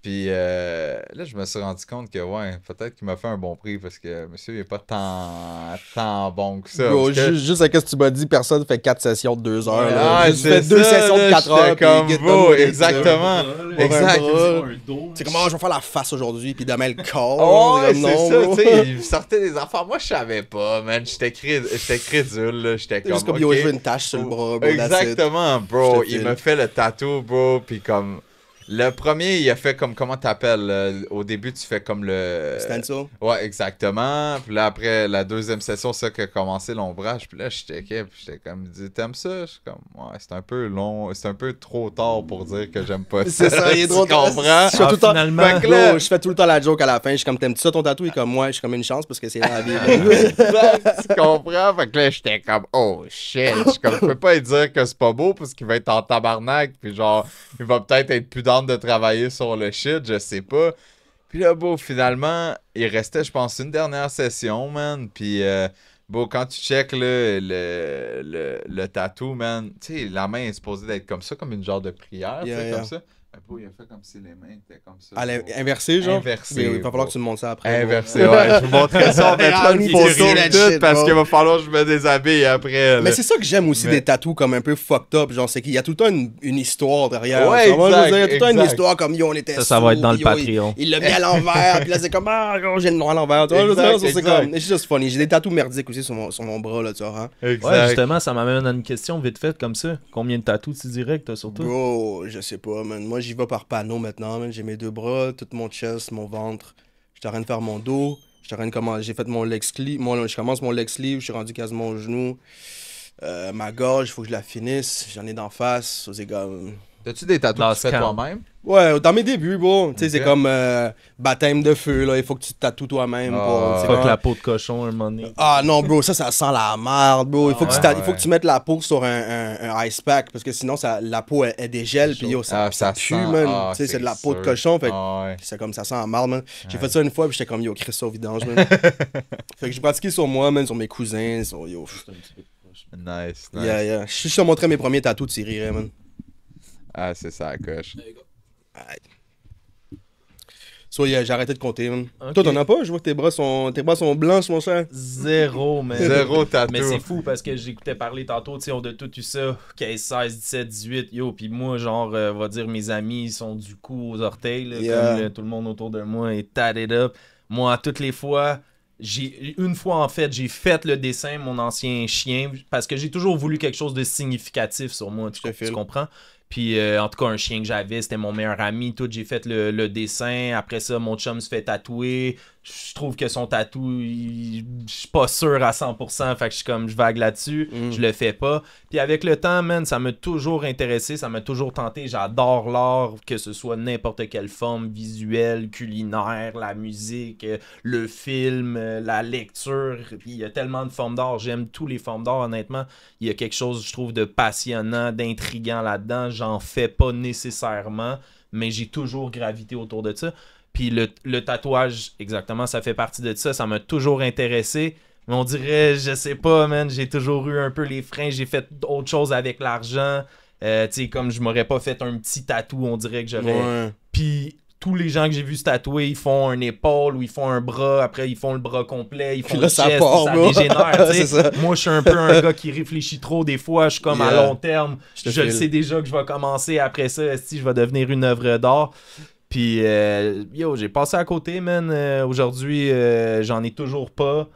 Puis là, je me suis rendu compte que, ouais, peut-être qu'il m'a fait un bon prix parce que monsieur, il est pas tant bon que ça. Bro, parce que- juste à ce que tu m'as dit, personne fait 4 sessions de 2 heures. Ah, Tu fais c'est 2 ça, sessions de là, 4 heures. j'étais puis comme get vous, done with it, exactement. Pour Exact. un bras. dos. C'est comment je vais faire la face aujourd'hui, puis demain le corps. Oh, ouais, Comme, c'est non, ça, bro. tu sais, il sortait des affaires. Moi, je savais pas, man. J'étais crédule, là. J'étais C'est juste comme, comme, yo, ok. je veux une tache sur le bras, bro, that's it. Exactement, bro. Je te Il file. me fait le tatou, bro. Puis comme, le premier, il a fait comme, comment t'appelles? Au début, tu fais comme le... Stencil. Ouais, exactement. Puis là, après, la deuxième session, c'est ça qui a commencé l'ombrage. Puis là, j'étais comme, il dit, t'aimes ça? Je suis comme, ouais, c'est un peu long, c'est un peu trop tard pour dire que j'aime pas ça. C'est ça, il est Tu trop tard. comprends? Je fais tout le temps- Finalement, Fait que là- Bro, je fais tout le temps la joke à la fin. Je suis comme, t'aimes-tu ça ton tatou? Il est comme, moi, je suis comme une chance parce que c'est la vie. Exact, tu comprends? Fait que là, j'étais comme, oh shit. Je suis comme, je peux pas lui dire que c'est pas beau parce qu'il va être en tabarnak. Puis genre, il va peut-être être plus down de travailler sur le shit, je sais pas. Puis là, beau, finalement, il restait, je pense, une dernière session, man. Puis, beau, quand tu check là, le tatou, man, tu sais, la main est supposée d'être comme ça, comme une genre de prière, tu sais, Yeah, yeah. comme ça. Mais beau, il a fait comme si les mains étaient comme ça. À beau. l'inversé, genre? Inversé, Mais il va bro. falloir que tu me montres ça après. bro. Inversé, ouais. Je vous montrerai ça, on mettra une Une photo photo, that tout, shit, parce bro. qu'il va falloir que je me déshabille après. Mais là. c'est ça que j'aime aussi Mais- des tatous comme un peu fucked up. Genre, c'est qu'il y a tout le temps une histoire derrière. Ouais, Tu vois, je veux exact, dire, il y a tout le temps une exact. histoire comme yo, on était Ça va être dans le sourds, yo, Patreon. Il l'a mis à l'envers, puis là, c'est comme, ah, gros, j'ai le noir à l'envers. Tu vois, je veux dire, Exact, ça, c'est exact. comme, it's just funny. J'ai des tatous merdiques aussi sur mon bras, là, tu vois. Hein. Exact. Ouais, justement, ça m'amène à une question vite faite comme ça. Combien de tatous tu dirais que t'as sur toi? Bro, je sais pas, man. Moi, j'y vais par panneau maintenant, man. J'ai mes 2 bras, tout mon chest, mon ventre. Je suis en train de faire mon dos. Je suis en train de commencer. J'ai fait mon leg sleeve. Je commence mon leg sleeve. Je suis rendu quasiment au genou. Ma gorge, il faut que je la finisse. J'en ai d'en face. C'est comme. T'as-tu des tatous Dans que tu fais ce camp. toi-même? Ouais, dans mes débuts, bon. Tu sais, c'est Ok. comme baptême de feu, là. Il faut que tu te tatoues toi-même. Ah, pour- c'est Fuck comme- la peau de cochon un moment donné. Ah non, bro, ça sent la merde, bro. Il faut, que, ouais? il faut que tu mettes la peau sur un ice pack parce que sinon, la peau, elle dégèle. Puis yo, ça pue, man. Tu sais, c'est de la peau de cochon. Fait que ouais. c'est comme ça sent la marde, man. J'ai fait ça une fois, puis j'étais comme yo, Chris, ça au vidange, man. Fait que j'ai pratiqué sur moi, man, sur mes cousins, sur yo. Nice, nice. Yeah, yeah. Je te montrais mes premiers tatous, tu rirais, man. Ah, c'est ça, la coche. So, yeah, j'ai arrêté de compter, man. Ok. Toi, t'en as pas? Je vois que tes bras sont blancs, mon cher. Zéro, man. Zéro tatou. Mais c'est fou parce que j'écoutais parler tantôt, tu sais, on a tout eu ça, 15, 16, 17, 18, yo, puis moi, genre, va dire, mes amis, ils sont du cou aux orteils, là, Yeah. comme tout le monde autour de moi est tatted up. Moi, toutes les fois, une fois, en fait, j'ai fait le dessin, mon ancien chien, parce que j'ai toujours voulu quelque chose de significatif sur moi, Je te tu file. comprends? Puis, en tout cas, un chien que j'avais, c'était mon meilleur ami. Tout, j'ai fait le dessin. Après ça, mon chum se fait tatouer. Je trouve que son tatou, je suis pas sûr à 100%. Fait que je suis comme, je vague là-dessus. Je le fais pas. Puis avec le temps, man, ça m'a toujours intéressé. Ça m'a toujours tenté. J'adore l'art, que ce soit n'importe quelle forme visuelle, culinaire, la musique, le film, la lecture. Puis il y a tellement de formes d'art. J'aime tous les formes d'art, honnêtement. Il y a quelque chose, je trouve, de passionnant, d'intriguant là-dedans. J'en fais pas nécessairement, mais j'ai toujours gravité autour de ça. Puis le tatouage, exactement, ça fait partie de ça. Ça m'a toujours intéressé. Mais on dirait, je sais pas, man, j'ai toujours eu un peu les freins. J'ai fait autre chose avec l'argent. Tu sais, comme je m'aurais pas fait un petit tatou, on dirait que j'aurais... Ouais. Puis tous les gens que j'ai vu se tatouer, ils font un épaule ou ils font un bras, après ils font le bras complet, ils font Puis là, le ça chest, part, ça bro. dégénère, tu sais. C'est ça. Moi, je suis un peu un gars qui réfléchit trop des fois, je suis comme à Yeah. long terme, Je te je le file. sais déjà que je vais commencer après ça, si je vais devenir une œuvre d'art. Puis, yo, j'ai passé à côté, man. Aujourd'hui, j'en ai toujours pas.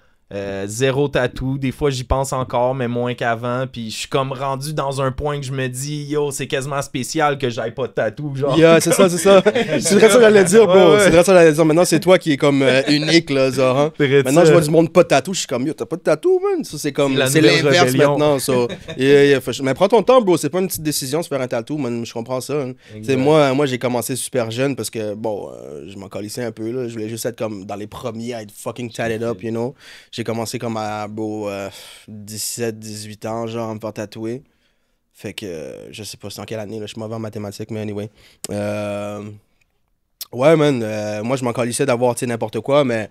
Zéro tatou. Des fois, j'y pense encore, mais moins qu'avant. Puis, je suis comme rendu dans un point que je me dis, yo, c'est quasiment spécial que j'aille pas de tatou. Genre. Yeah, c'est ça, c'est ça. C'est vrai ça que j'allais dire, bro. Ouais, ouais. C'est vrai ça que j'allais dire. Maintenant, c'est toi qui est comme unique, là, genre. Hein? Maintenant, je vois du monde pas de tatou. Je suis comme, yo, t'as pas de tatou, man. Ça, c'est comme, C'est la c'est nouvelle l'inverse rébellion. maintenant, ça. Mais prends ton temps, bro. C'est pas une petite décision de se faire un tatou, man. Je comprends ça. Hein. Exact. Tu sais, moi, j'ai commencé super jeune parce que, bon, je m'en calissais un peu, là. Je voulais juste être comme dans les premiers à être fucking tatted up, you know. J'ai commencé comme à, bro, 17, 18 ans, genre, à me faire tatouer. Fait que, je sais pas c'est en quelle année, là. Je suis mauvais en mathématiques, mais anyway. Ouais, man, moi, je m'en calissais d'avoir, tu sais, n'importe quoi, mais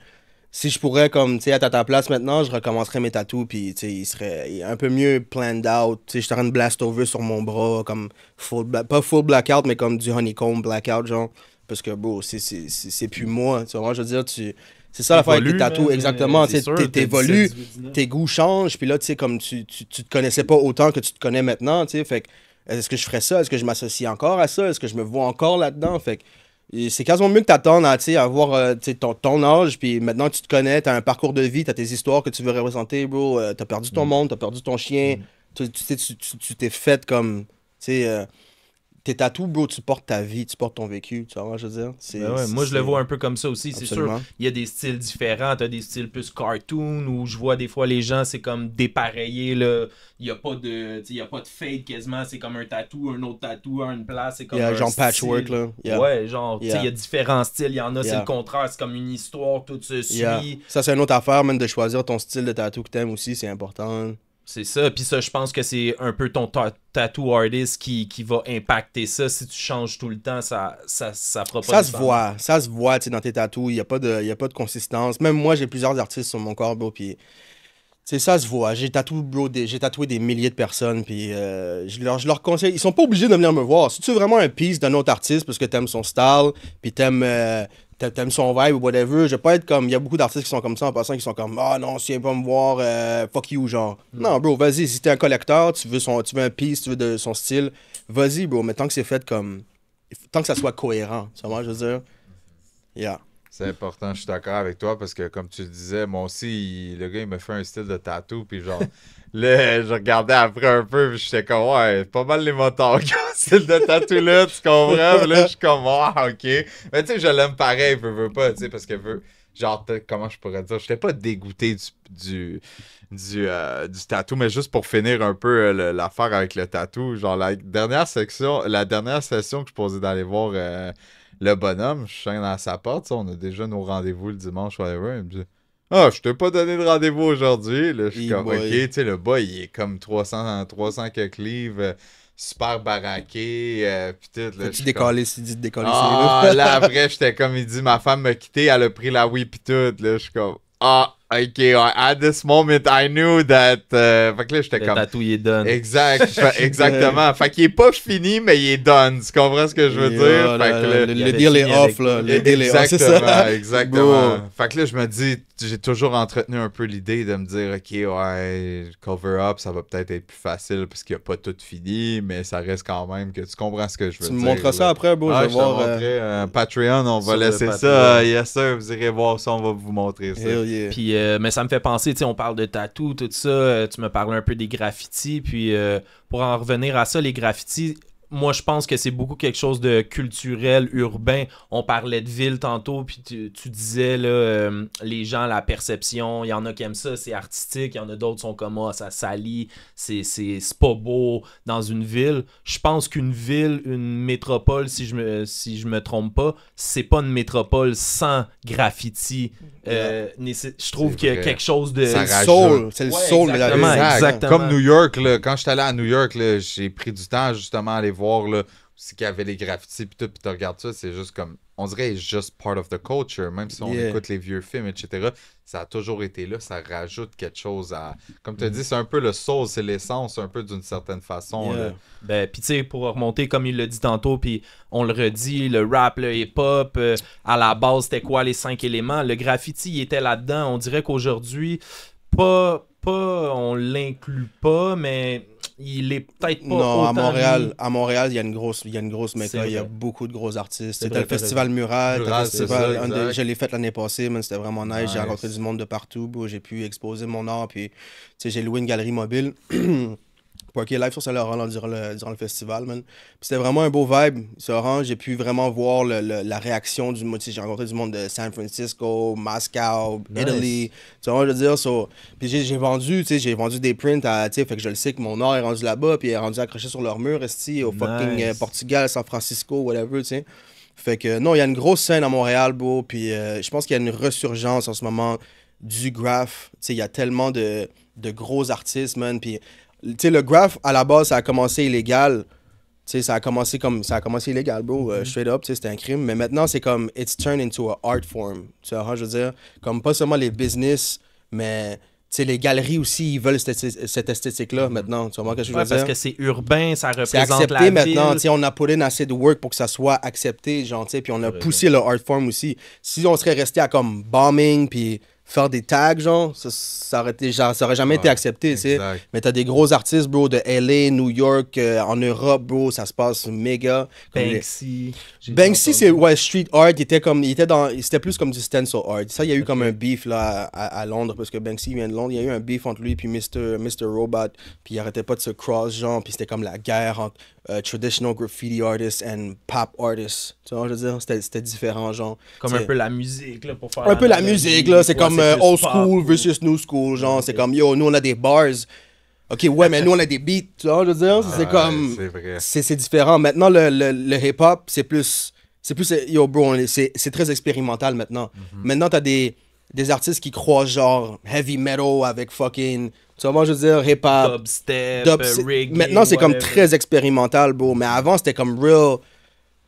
si je pourrais, comme, tu sais, être à ta place maintenant, je recommencerais mes tatous, puis, tu sais, il serait un peu mieux planned out. Tu sais, je suis en train de blast over sur mon bras, comme, pas full blackout, mais comme du honeycomb blackout, genre. parce que, bro, c'est plus moi. Tu vois, je veux dire, c'est ça l'affaire avec les tatous, exactement. Tu t'évolues, tes goûts changent, puis là, tu sais, comme tu te connaissais pas autant que tu te connais maintenant, tu sais, fait que, est-ce que je ferais ça? Est-ce que je m'associe encore à ça? Est-ce que je me vois encore là-dedans? Fait que, c'est quasiment mieux que t'attendes à, tu sais, avoir ton âge, puis maintenant que tu te connais, t'as un parcours de vie, t'as tes histoires que tu veux représenter, bro, t'as perdu ton monde, t'as perdu ton chien, tu t'es fait comme, tu sais, tes tatous, bro, tu portes ta vie, tu portes ton vécu, tu vois, je veux dire. Moi, je le vois un peu comme ça aussi, c'est sûr. Il y a des styles différents, t'as des styles plus cartoon, où je vois des fois les gens, c'est comme dépareillé, là. Il n'y a pas de fade quasiment, c'est comme un tatou, un autre tatou à une place, c'est comme un genre style. patchwork, là. Ouais, genre, tu sais, il y a différents styles, il y en a, c'est le contraire, c'est comme une histoire, tout se suit. Ça, c'est une autre affaire, même de choisir ton style de tatou que t'aimes aussi, c'est important. C'est ça, puis ça, je pense que c'est un peu ton tattoo artist qui va impacter ça. Si tu changes tout le temps, ça fera pas ça de se sens. voit, ça se voit, tu sais, dans tes tatous, il n'y a pas de consistance. Même moi, j'ai plusieurs artistes sur mon corps, bro, puis ça se voit. J'ai tatoué des milliers de personnes, puis je leur conseille, ils sont pas obligés de venir me voir. Si tu veux vraiment un piece d'un autre artiste parce que t'aimes son style, puis t'aimes son vibe ou whatever, je vais pas être comme, il y a beaucoup d'artistes qui sont comme ça en passant, qui sont comme, ah non, si tu viens pas me voir, fuck you, genre. Non, bro, vas-y, si t'es un collecteur, tu veux un piece, tu veux de son style, vas-y, bro, mais tant que c'est fait comme, tant que ça soit cohérent, tu vois, je veux dire, yeah. C'est important, je suis d'accord avec toi parce que comme tu le disais, moi aussi, le gars il me fait un style de tatou puis genre là, je regardais après un peu puis j'étais comme ouais, pas mal les motards qui ont ce style de tatou là, tu comprends? Puis là, je suis comme ah, ok. Mais tu sais, je l'aime pareil, veux pas, tu sais, parce que genre, comment je pourrais dire, j'étais pas dégoûté du tatou, mais juste pour finir un peu l'affaire avec le tatou, genre la dernière session que je posais d'aller voir le bonhomme, je sonne à sa porte, on a déjà nos rendez-vous le dimanche, whatever. Il me dit ah, je t'ai pas donné de rendez-vous aujourd'hui. Là, je suis comme ok, tu sais, le boy, il est comme 300 quelques livres, super baraqué, pis tout. Là, tu décoller, il dit de décoller. Ah, là, après, j'étais comme, il dit, ma femme m'a quitté, elle a pris la weed pis tout. Là, je suis comme, ah, ok, at this moment, I knew that. Fait que là, j'étais comme. Le tatou, il est done. Exact, exactement. Fait qu'il est pas fini, mais il est done. Tu comprends ce que je veux dire? Fait que le deal est off, là. Le deal est off, c'est ça. Exactement. Fait que là, je me dis, j'ai toujours entretenu un peu l'idée de me dire, ok, ouais, cover up, ça va peut-être être plus facile parce qu'il n'y a pas tout fini, mais ça reste quand même que tu comprends ce que je veux dire. Tu me montreras ça après, bro. Je vais voir. Patreon, on va laisser ça. Yes, sir. Vous irez voir ça, on va vous montrer ça. Puis, mais ça me fait penser, tu sais, on parle de tatou, tout ça. Tu me parlais un peu des graffitis. Puis, pour en revenir à ça, les graffitis, moi, je pense que c'est beaucoup quelque chose de culturel, urbain. On parlait de ville tantôt, puis tu disais, là, les gens, la perception, il y en a qui aiment ça, c'est artistique. Il y en a d'autres qui sont comme, ah, ça salit, c'est pas beau dans une ville. Je pense qu'une ville, une métropole, si je me trompe pas, c'est pas une métropole sans graffiti. Je trouve qu'il y a quelque chose de... C'est le soul. C'est le soul de la ville. Exactement. Comme New York, là, quand j'étais allé à New York, là, j'ai pris du temps justement à aller voir là, aussi qu'il y avait les graffitis puis tout, puis tu regardes ça, c'est juste comme, on dirait it's just part of the culture, même si on écoute les vieux films, etc. Ça a toujours été là, ça rajoute quelque chose à... Comme tu as dit, c'est un peu le soul, c'est l'essence, un peu d'une certaine façon. Là. Ben, puis tu sais, pour remonter, comme il l'a dit tantôt, puis on le redit, le rap, le hip-hop, à la base, c'était quoi les 5 éléments? Le graffiti, il était là-dedans. On dirait qu'aujourd'hui, on l'inclut pas, mais... il est peut-être pas non, autant à Montréal, il y a une grosse méca, il y a beaucoup de gros artistes. C'était le festival Mural, je l'ai fait l'année passée, man, c'était vraiment nice. J'ai rencontré du monde de partout, où j'ai pu exposer mon art, puis j'ai loué une galerie mobile pour qu'il y ait live sur Saint-Laurent durant le festival, man. Puis c'était vraiment un beau vibe, Saint-Laurent. J'ai pu vraiment voir la réaction du monde. J'ai rencontré du monde de San Francisco, Moscow, Italy. Tu vois, je veux dire, puis j'ai vendu des prints fait que je le sais que mon art est rendu là-bas, puis est rendu accroché sur leur mur, au fucking Portugal, San Francisco, whatever, tu sais. Fait que non, il y a une grosse scène à Montréal, bro, puis je pense qu'il y a une resurgence en ce moment du graph. Tu sais, il y a tellement de gros artistes, man, puis tu sais, le graph, à la base, ça a commencé illégal. Tu sais, ça a commencé illégal, bro. Straight up, tu sais, c'était un crime. Mais maintenant, c'est comme, it's turned into an art form. Tu vois, je veux dire, comme pas seulement les business, mais sais, les galeries aussi, ils veulent cette esthétique-là maintenant. Tu vois ce que je veux Ouais, dire? parce que c'est urbain, ça C'est représente accepté la maintenant. Tu ville. sais, on a put in assez de work pour que ça soit accepté, genre, tu sais, puis on a T'as poussé le art form aussi. Si on serait resté à comme bombing, puis faire des tags, genre, ça aurait été, genre, ça aurait jamais été Ouais, accepté, tu sais. exact. Mais t'as des gros artistes, bro, de LA, New York, en Europe, bro, ça se passe méga. Comme les- Banksy. j'ai Banksy, entendu. c'est ouais, street art, c'était plus comme du stencil art. Ça, il y a eu comme un beef là à Londres parce que Banksy vient de Londres. Il y a eu un beef entre lui puis Mr. Robot, puis il arrêtait pas de se cross genre, puis c'était comme la guerre entre traditional graffiti artists and pop artists. Tu vois, je veux dire, c'était différent genre. Comme C'est- un peu la musique, là, pour faire un peu la l'analogie. musique là, c'est Ouais, comme plus old pop school ou- versus new school, genre, c'est Ok. comme yo, nous on a des bars. OK, ouais, mais nous on a des beats, tu vois, je veux dire, c'est Ouais, comme c'est vrai. c'est différent. Maintenant, le hip-hop, c'est plus. Yo, bro, c'est très expérimental maintenant. Maintenant, t'as des artistes qui croient genre heavy metal avec fucking. Tu vois, moi, je veux dire, hip-hop. Dubstep, c'est- reggae. Maintenant, c'est comme whatever. très expérimental, bro. Mais avant, c'était comme real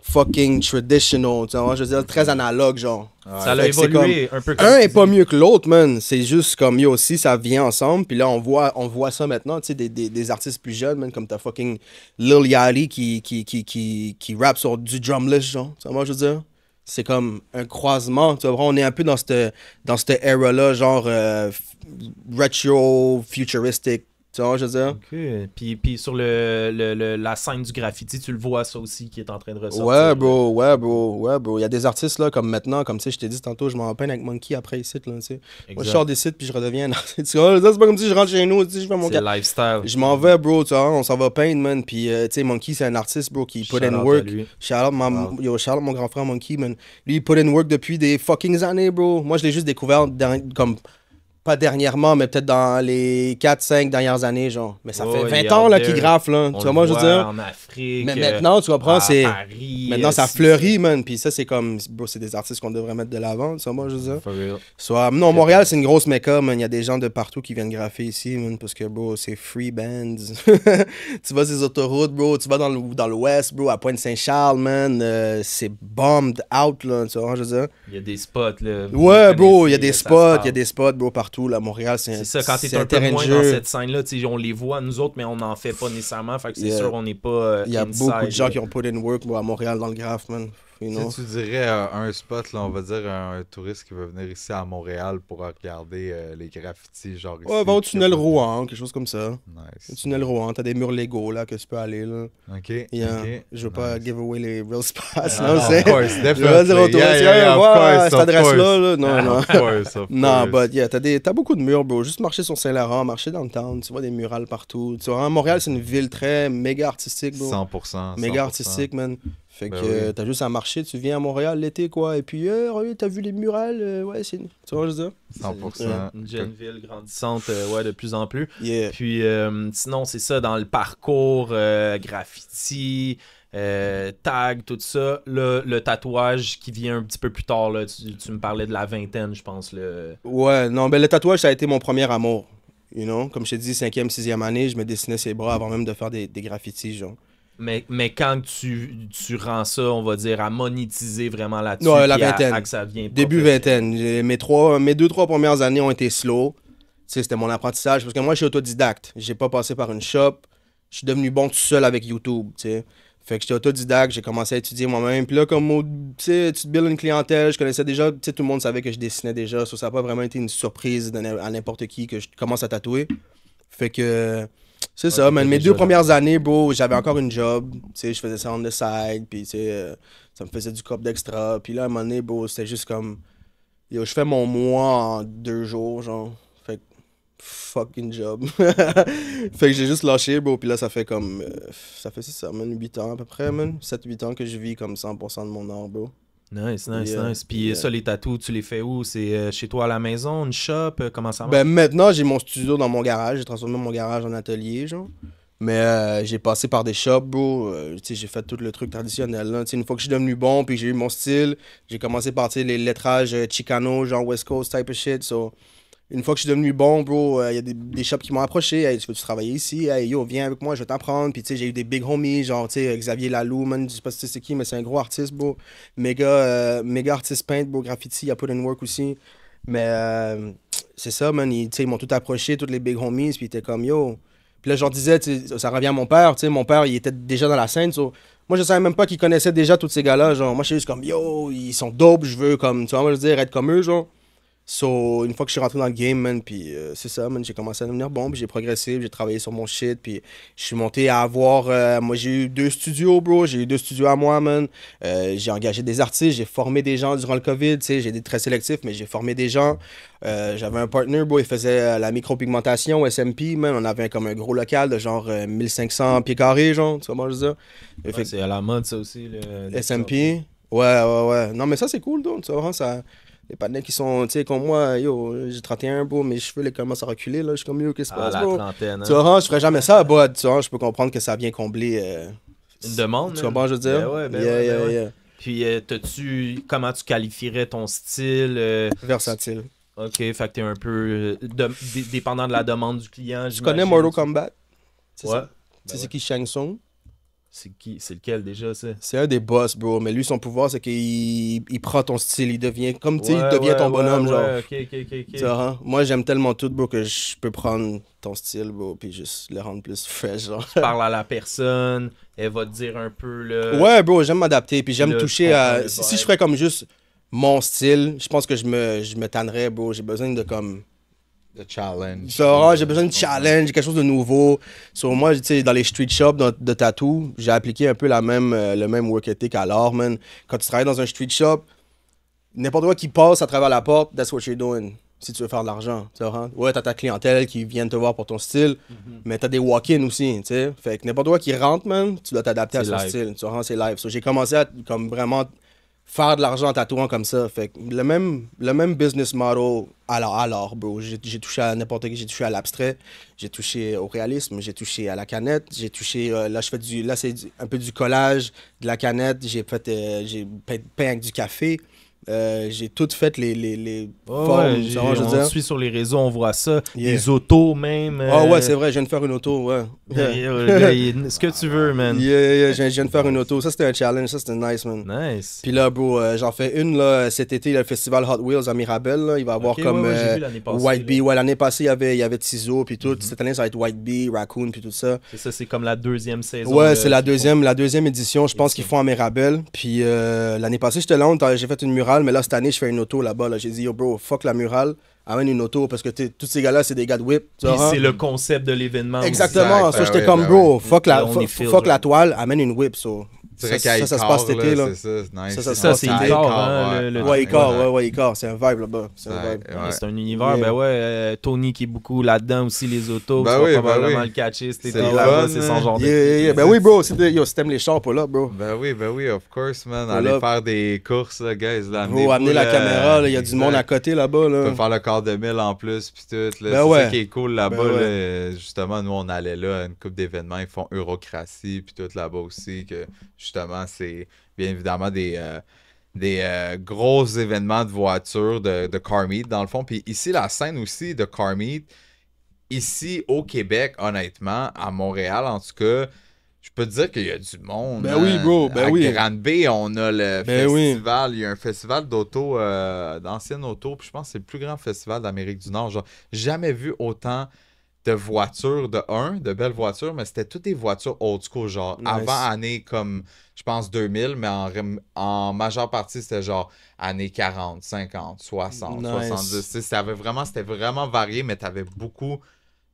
fucking traditional. Tu vois, je veux dire, très analogue, genre. Ça l'a Fait que c'est évolué un peu comme Un tu est pas dis. mieux que l'autre, man. C'est juste comme, yo, aussi, ça vient ensemble. Puis là, on voit ça maintenant, tu sais, des artistes plus jeunes, man, comme t'as fucking Lil Yachty qui rappe sur du drumless, genre. Tu vois, moi, je veux dire? C'est comme un croisement, tu vois. On est un peu dans cette era-là, genre retro, futuristic. Tu vois, je veux dire? Ok. Puis sur la scène du graffiti, tu le vois ça aussi qui est en train de ressortir. Ouais, bro, ouais, bro, ouais, bro. Il y a des artistes, là, comme maintenant, comme tu sais, je t'ai dit tantôt, je m'en peine avec Monkey après ici, là, tu sais. Moi, je Exact. sors des sites, puis je redeviens un artiste. Tu vois, c'est pas comme si je rentre chez nous, tu sais, je fais mon C'est gars. le lifestyle. Je m'en vais, bro, tu vois, on s'en va peindre, man. Puis, tu sais, Monkey, c'est un artiste, bro, qui put Shout in out à work. lui. Shout out, mon grand frère Monkey, man. Lui, il put in work depuis des fucking années, bro. Moi, je l'ai juste découvert, comme, pas dernièrement, mais peut-être dans les 4-5 dernières années, genre. Mais ça Oh, fait il 20 est ans, out là, there. qu'il graffe, là. On Tu le vois, moi, je veux voit dire. en Afrique. Mais maintenant, tu comprends, à c'est. Paris, Maintenant, ça si- fleurit, man. Puis ça, c'est comme. Bro, c'est des artistes qu'on devrait mettre de l'avant, ça, moi, je veux dire. For real. Soit, non, Montréal, c'est une grosse méca, man. Il y a des gens de partout qui viennent graffer ici, man, parce que, bro, c'est free bands. Tu vas sur les autoroutes, bro. Tu vas dans l'ouest, bro, à Pointe-Saint-Charles, man. C'est bombed out, là. Tu vois, je veux dire. Il y a des spots, là. vous Ouais, bro, il y a connaissez, des là, ça se spots, il y a parle. des spots, bro, partout, là. Montréal, C'est ça, quand t'es c'est un peu terrain de moins jeu. dans cette scène-là, tu sais, on les voit, nous autres, mais on n'en fait pas nécessairement. Fait que c'est Yeah. sûr, on n'est pas Il y a inside, beaucoup de gens là. qui ont put in work, bro, à Montréal, dans le graphe, man. You know? Si tu dirais un spot, là, on va dire un touriste qui veut venir ici à Montréal pour regarder les graffitis, genre ici. Ouais, va au qui tunnel a pas- Rouen, quelque chose comme ça. Nice. Le tunnel Rouen, t'as des murs Lego, là, que tu peux aller, là. Ok. Yeah. ok, Je veux pas nice. give away les real spots, Ah, non, of c'est... course, Je veux definitely. dire aux touristes, Yeah, yeah, yeah, of ouais, course, cette of adresse-là, course. là, non, non. Of course, of Non, course. but yeah, t'as beaucoup de murs, bro. Juste marcher sur Saint-Laurent, marcher dans le town, tu vois des murales partout. Tu vois, Montréal, c'est une ville très méga artistique, bro. 100%. Méga 100%. artistique, man. Fait Ben que oui. t'as juste à marcher, tu viens à Montréal l'été, quoi. Et puis, regarde, t'as vu les murales, ouais, c'est... Tu vois, je veux dire? 100%. Une jeune ville grandissante, ouais, de plus en plus. Yeah. Puis sinon, c'est ça, dans le parcours, graffiti, tag, tout ça. Là, le tatouage qui vient un petit peu plus tard, là, tu me parlais de la vingtaine, je pense. Ouais, non, ben le tatouage, ça a été mon premier amour. You know? Comme je t'ai dit, 5e, 6e année, je me dessinais ses bras avant même de faire des graffitis, genre. Mais quand tu rends ça, on va dire, à monétiser vraiment là-dessus, Ouais, la puis vingtaine. à que ça vient Début professionnel. vingtaine. Mes 2-3 premières années ont été slow. Tu sais, c'était mon apprentissage. Parce que moi, je suis autodidacte. J'ai pas passé par une shop. Je suis devenu bon tout seul avec YouTube, tu sais. Fait que j'étais autodidacte, j'ai commencé à étudier moi-même. Puis là, comme, tu sais, tu te builds une clientèle, je connaissais déjà, tu sais, tout le monde savait que je dessinais déjà. Ça n'a pas vraiment été une surprise à n'importe qui que je commence à tatouer. Fait que, c'est ça, man. Mes déjà 2 premières années, bro, j'avais encore une job. Tu sais, je faisais ça on the side, puis tu sais, ça me faisait du cop d'extra. Puis là, à un moment donné, bro, c'était juste comme, yo, je fais mon mois en 2 jours, genre. Fait que, fucking job. Fait que j'ai juste lâché, bro. Puis là, ça fait comme, ça fait ça, man, 8 ans à peu près, man. 7-8 ans que je vis comme 100% de mon art, bro. Nice. Yeah, Puis yeah. ça, les tatous, tu les fais où? C'est chez toi à la maison, une shop? Comment ça marche? Ben maintenant, j'ai mon studio dans mon garage. J'ai transformé mon garage en atelier, genre. Mais j'ai passé par des shops, bro. Tu sais, j'ai fait tout le truc traditionnel, là. Tu sais, une fois que je suis devenu bon, puis j'ai eu mon style, j'ai commencé par, tu sais, les lettrages Chicano, genre West Coast type of shit. So, une fois que je suis devenu bon, bro, il y a des shops qui m'ont approché. Hey, tu veux-tu travailler ici? Hey, yo, viens avec moi, je vais t'apprendre. Puis, tu sais, j'ai eu des big homies, genre, tu sais, Xavier Lalou, man, je sais pas si c'est qui, mais c'est un gros artiste, bro. Méga artiste peintre, bro, graffiti, il a put in work aussi. Mais c'est ça, man. Ils m'ont tout approché, tous les big homies, puis ils étaient comme, yo. Puis là, je leur disais, ça revient à mon père, mon père, il était déjà dans la scène, moi, je savais même pas qu'ils connaissaient déjà tous ces gars-là, genre. Moi, je suis juste comme, yo, ils sont dope, je veux, comme, tu vois, moi, je veux dire, être comme eux, genre. So, une fois que je suis rentré dans le game, man, puis c'est ça, man, j'ai commencé à devenir bon, puis j'ai progressé, puis j'ai travaillé sur mon shit, puis je suis monté à avoir, moi j'ai eu 2 studios, bro, j'ai eu 2 studios à moi, man. J'ai engagé des artistes, j'ai formé des gens durant le COVID, tu sais, j'ai été très sélectif, mais j'ai formé des gens. J'avais un partner, bro, il faisait la micropigmentation, SMP, man, on avait comme un gros local de genre 1500 pieds carrés, genre, tu vois, moi je veux dire. Ouais, c'est à la mode, ça aussi, le SMP, ouais. Non, mais ça c'est cool, donc, tu vois, ça... Les panneaux qui sont, tu sais, comme moi, yo, j'ai 31, bro, mes cheveux, les commencent à reculer, là. Je suis comme, yo, qu'est-ce qui se passe, bro? Trentaine, hein. Tu vois, je ferais jamais ça, bro. Tu vois, je peux comprendre que ça vient combler. Une demande. Tu comprends, je veux dire? Ouais. Puis, comment tu qualifierais ton style? Versatile. Ok, fait que t'es un peu dépendant de la demande du client. Tu connais Mortal Kombat? Ouais. Ça? C'est qui Shang Tsung? C'est qui? C'est lequel déjà, ça? C'est un des boss, bro. Mais lui, son pouvoir, c'est qu'il prend ton style. Il devient comme, tu sais, il devient ton bonhomme, genre. Ok. Moi, j'aime tellement tout, bro, que je peux prendre ton style, bro, puis juste le rendre plus fresh, genre. Tu parles à la personne, elle va te dire un peu, là. Ouais, bro, j'aime m'adapter, puis j'aime Là, toucher tu à... comprends le Si vibe. je ferais comme juste mon style, je pense que je me tannerais, bro. J'ai besoin de comme... The challenge. Ça, j'ai besoin de challenge, quelque chose de nouveau. Sur moi, tu sais, dans les street shops de tattoo, j'ai appliqué un peu le même work ethic à l'art, man. Quand tu travailles dans un street shop, n'importe quoi qui passe à travers la porte, that's what you're doing. Si tu veux faire de l'argent, tu vois. Ouais, t'as ta clientèle qui vient te voir pour ton style, mais t'as des walk-in aussi, tu sais. Fait que n'importe quoi qui rentre, man, tu dois t'adapter à C'est son live. style. Tu vois, c'est live. So, j'ai commencé à comme vraiment faire de l'argent en tatouant comme ça. Fait que le même business model alors bro. J'ai touché à n'importe qui. J'ai touché à l'abstrait, j'ai touché au réalisme, j'ai touché à la canette, j'ai touché... là, c'est un peu du collage, de la canette. J'ai peint avec du café. J'ai tout fait les formes. Ouais, tu vois, je veux on dire. suit sur les réseaux, on voit ça. Yeah. Les autos, même. Ah ouais, c'est vrai, je viens de faire une auto, ouais. Ce que tu veux, man. Je viens de faire une auto. Ça, c'était un challenge. Ça, c'était nice, man. Nice. Puis là, bro, j'en fais une là, cet été, le festival Hot Wheels à Mirabel. Là. Il va y avoir Ok, comme ouais, j'ai vu l'année passée, White Bee. là. Ouais, l'année passée, il y avait Tizo, puis tout. Cette année, ça va être White Bee, Raccoon, puis tout ça. C'est ça, c'est comme la deuxième saison. Ouais, là, c'est la qu'ils font. deuxième édition. Je pense qu'ils font à Mirabel. Puis l'année passée, j'étais là, j'ai fait une murale, mais là, cette année, je fais une auto là-bas. Là. J'ai dit, yo, bro, fuck la murale, amène une auto, parce que tous ces gars-là, c'est des gars de whip. tu Puis vois, c'est hein? le concept de l'événement. Exactement. Exact, Ça, ben j'étais oui, comme, ben bro, oui. fuck On y feel, fuck genre. la toile, amène une whip. So. C'est vrai qu'à Ça se passe cet été, là. C'est ça, nice. Ça, c'est c'est Icar, Icar, hein, ouais. le- Ouais, Icar, ouais, Icar. C'est un vibe là-bas. C'est un Ouais, vibe. ouais. C'est un univers, Yeah. ben ouais, Tony qui est beaucoup là-dedans aussi, les autos, Ben tu vas oui, ben probablement oui. le catcher, cet C'est été le là-bas, fun, c'est son hein. genre de... Yeah. Ben oui, bro. Si t'aimes les chars, pas là, bro. Ben oui, of course, man. Voilà. Aller faire des courses, là, guys. Là, Bro, amener la caméra, il y a du monde à côté là-bas. Tu Là. peux faire le quart de mille en plus, puis tout. Là. Ben C'est ouais. ça qui est cool là-bas. Ben ouais. Là. Justement, nous, on allait là à une couple d'événements. Ils font Eurocratie, puis tout là-bas aussi. Que justement, c'est bien évidemment des gros événements de voitures, de car meet, dans le fond. Puis ici, la scène aussi de car meet, ici au Québec, honnêtement, à Montréal en tout cas, je peux te dire qu'il y a du monde. Ben oui, bro, ben à oui. Grande-Bay, on a le Ben oui. festival. Il y a un festival d'auto, d'anciennes autos. Puis je pense que c'est le plus grand festival d'Amérique du Nord. Genre, jamais vu autant de voitures, de belles voitures, mais c'était toutes des voitures old school, genre Nice. avant année comme, je pense, 2000, mais en majeure partie, c'était genre années 40, 50, 60, Nice. 70. Tu sais, c'était vraiment varié, mais t'avais beaucoup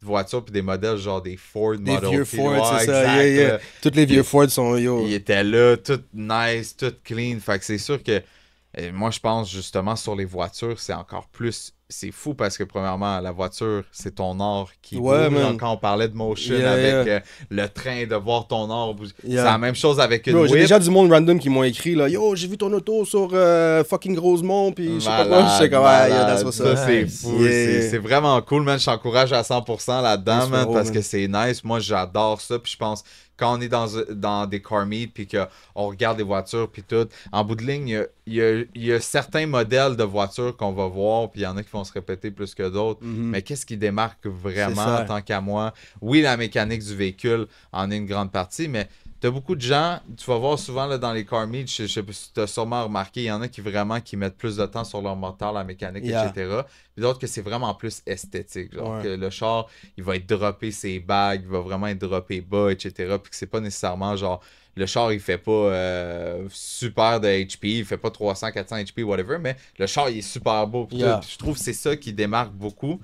de voitures puis des modèles genre des Ford Des Model vieux T. Ford, Ouais, c'est ça. exact, Yeah. là. Tous les vieux Ford sont yo. Il était là, tout nice, tout clean. Fait que c'est sûr que moi, je pense justement sur les voitures, c'est encore plus. C'est fou parce que, premièrement, la voiture, c'est ton art qui Ouais, bouge. man. Genre, quand on parlait de motion Yeah, avec yeah. le train, de voir ton art bouger. Yeah. C'est la même chose avec une Bro, j'ai whip. déjà du monde random qui m'ont écrit là, yo, j'ai vu ton auto sur fucking Rosemont, puis je sais pas quoi. Malade, Je sais comme, ah, yo, malade. that's what's Ça, up. c'est Nice. fou. Yeah. C'est vraiment cool, man. Je t'encourage à 100% là-dedans, Yes, man, bro, parce man. que c'est nice. Moi, j'adore ça. Puis je pense, quand on est dans des car meets, puis qu'on regarde les voitures, puis tout, en bout de ligne, il y a certains modèles de voitures qu'on va voir, puis il y en a qui vont se répéter plus que d'autres. Mhm. Mais qu'est-ce qui démarque C'est vraiment ça. tant qu'à moi? Oui, la mécanique du véhicule en est une grande partie, mais t'as beaucoup de gens, tu vas voir souvent là, dans les car meets, je sais pas si t'as sûrement remarqué, il y en a qui mettent plus de temps sur leur moteur, la mécanique, etc. Puis d'autres que c'est vraiment plus esthétique. Genre que le char, il va être droppé ses bagues, il va vraiment être droppé bas, etc. Puis que c'est pas nécessairement genre. Le char, il fait pas super de HP, il fait pas 300, 400 HP, whatever, mais le char, il est super beau. Puis je trouve que c'est ça qui démarque beaucoup.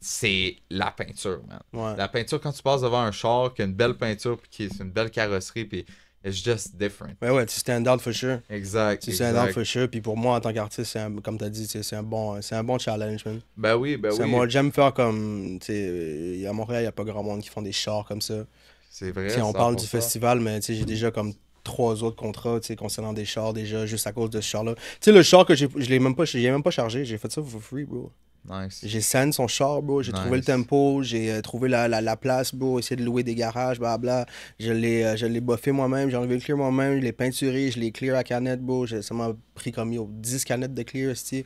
C'est la peinture, man. Ouais. La peinture, quand tu passes devant un char qui a une belle peinture, puis qui est une belle carrosserie, puis it's just different. Ouais, tu stand out for sure. Exact. Tu stand out for sure. Puis pour moi, en tant qu'artiste, comme tu as dit, c'est un bon challenge, man. Ben oui. Moi, j'aime faire comme. À Montréal, il n'y a pas grand monde qui font des chars comme ça. C'est vrai. On parle du festival, mais j'ai déjà comme 3 autres contrats concernant des chars déjà, juste à cause de ce char-là. Tu sais, le char que je l'ai même pas chargé, j'ai fait ça for free, bro. Nice. J'ai sand son char, bro. J'ai trouvé le tempo, j'ai trouvé la place, bro. Essayé de louer des garages, blabla. Je l'ai buffé moi-même, j'ai enlevé le clear moi-même, je l'ai peinturé, je l'ai clear à canette, bro. Ça m'a pris comme 10 canettes de clear, c'ti.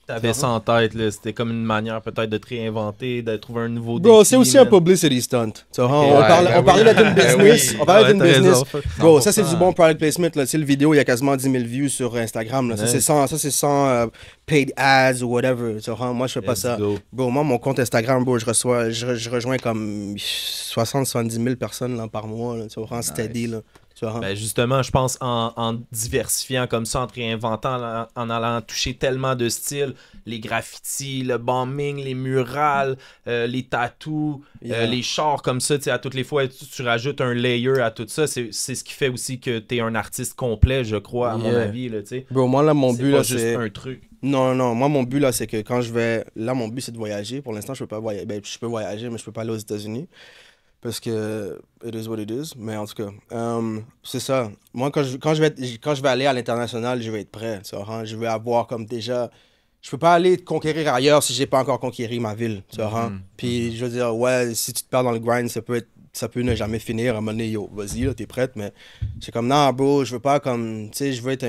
T'avais ça en tête, là. C'était comme une manière peut-être de te réinventer, de trouver un nouveau Bro, défi. c'est aussi un publicity stunt. On parlait d'être une business. On parlait d'une business. Bro, ça c'est du bon product placement. Là. Tu sais, le vidéo, il y a quasiment 10 000 views sur Instagram. Là. Ça c'est sans paid ads ou whatever. Moi, je fais pas ça. Bro, moi, mon compte Instagram, bro, je rejoins comme 60-70 000 personnes là, par mois. Là. Tu vois, steady. Là. Ben justement, je pense en diversifiant comme ça, en te réinventant, en allant toucher tellement de styles, les graffitis, le bombing, les murales, les tattoos, les chars comme ça, à toutes les fois, tu rajoutes un layer à tout ça. C'est ce qui fait aussi que tu es un artiste complet, je crois, à mon avis. Là, bro, moi, là, mon but, là, c'est juste un truc. Non, moi, mon but, là, c'est que quand je vais... Là, mon but, c'est de voyager. Pour l'instant, je peux pas voyager. Ben, je peux voyager, mais je peux pas aller aux États-Unis. Parce que it is what it is. Mais en tout cas, c'est ça. Moi, quand je vais aller à l'international, je vais être prêt. Tu vois, je vais avoir comme déjà... Je peux pas aller conquérir ailleurs si j'ai pas encore conquéri ma ville. Tu vois, Puis je veux dire, ouais, si tu te perds dans le grind, ça peut ne jamais finir. À un moment donné, yo, vas-y, là, t'es prête. Mais c'est comme, non, bro, je veux pas comme... Tu sais, je veux être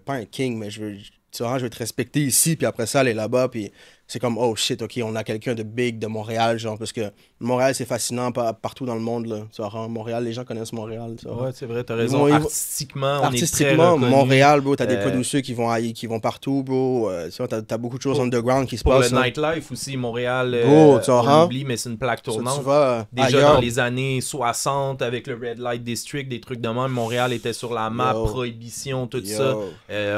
pas un king, mais je veux te respecter ici, puis après ça, aller là-bas, puis c'est comme, oh shit, ok, on a quelqu'un de big de Montréal, genre, parce que Montréal, c'est fascinant partout dans le monde, là. Tu vois, Montréal, les gens connaissent Montréal. Tu vois. Ouais, c'est vrai, t'as raison. Artistiquement, on est très reconnu. Montréal, bro, t'as des producteurs qui vont partout, bro. Tu vois, t'as beaucoup de choses underground qui se passent. Pour le nightlife aussi, Montréal, bro, on l'oublie, mais c'est une plaque tournante. Tu vas déjà ailleurs. dans les années 60, avec le Red Light District, des trucs de même, Montréal était sur la map, prohibition, tout ça.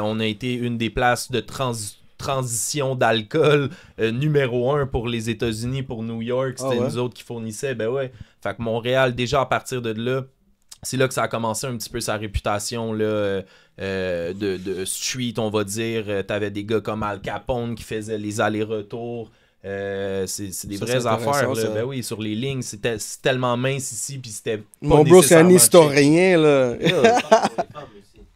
On a été une des places de transition d'alcool numéro 1 pour les États-Unis, pour New York. C'était nous autres qui fournissaient. Ben ouais. Fait que Montréal, déjà à partir de là, c'est là que ça a commencé un petit peu sa réputation là, de street, on va dire. T'avais des gars comme Al Capone qui faisaient les allers-retours. C'est des vraies affaires là. Ben oui, sur les lignes, c'est tellement mince ici, puis c'était pas mon bro, c'est un historien là.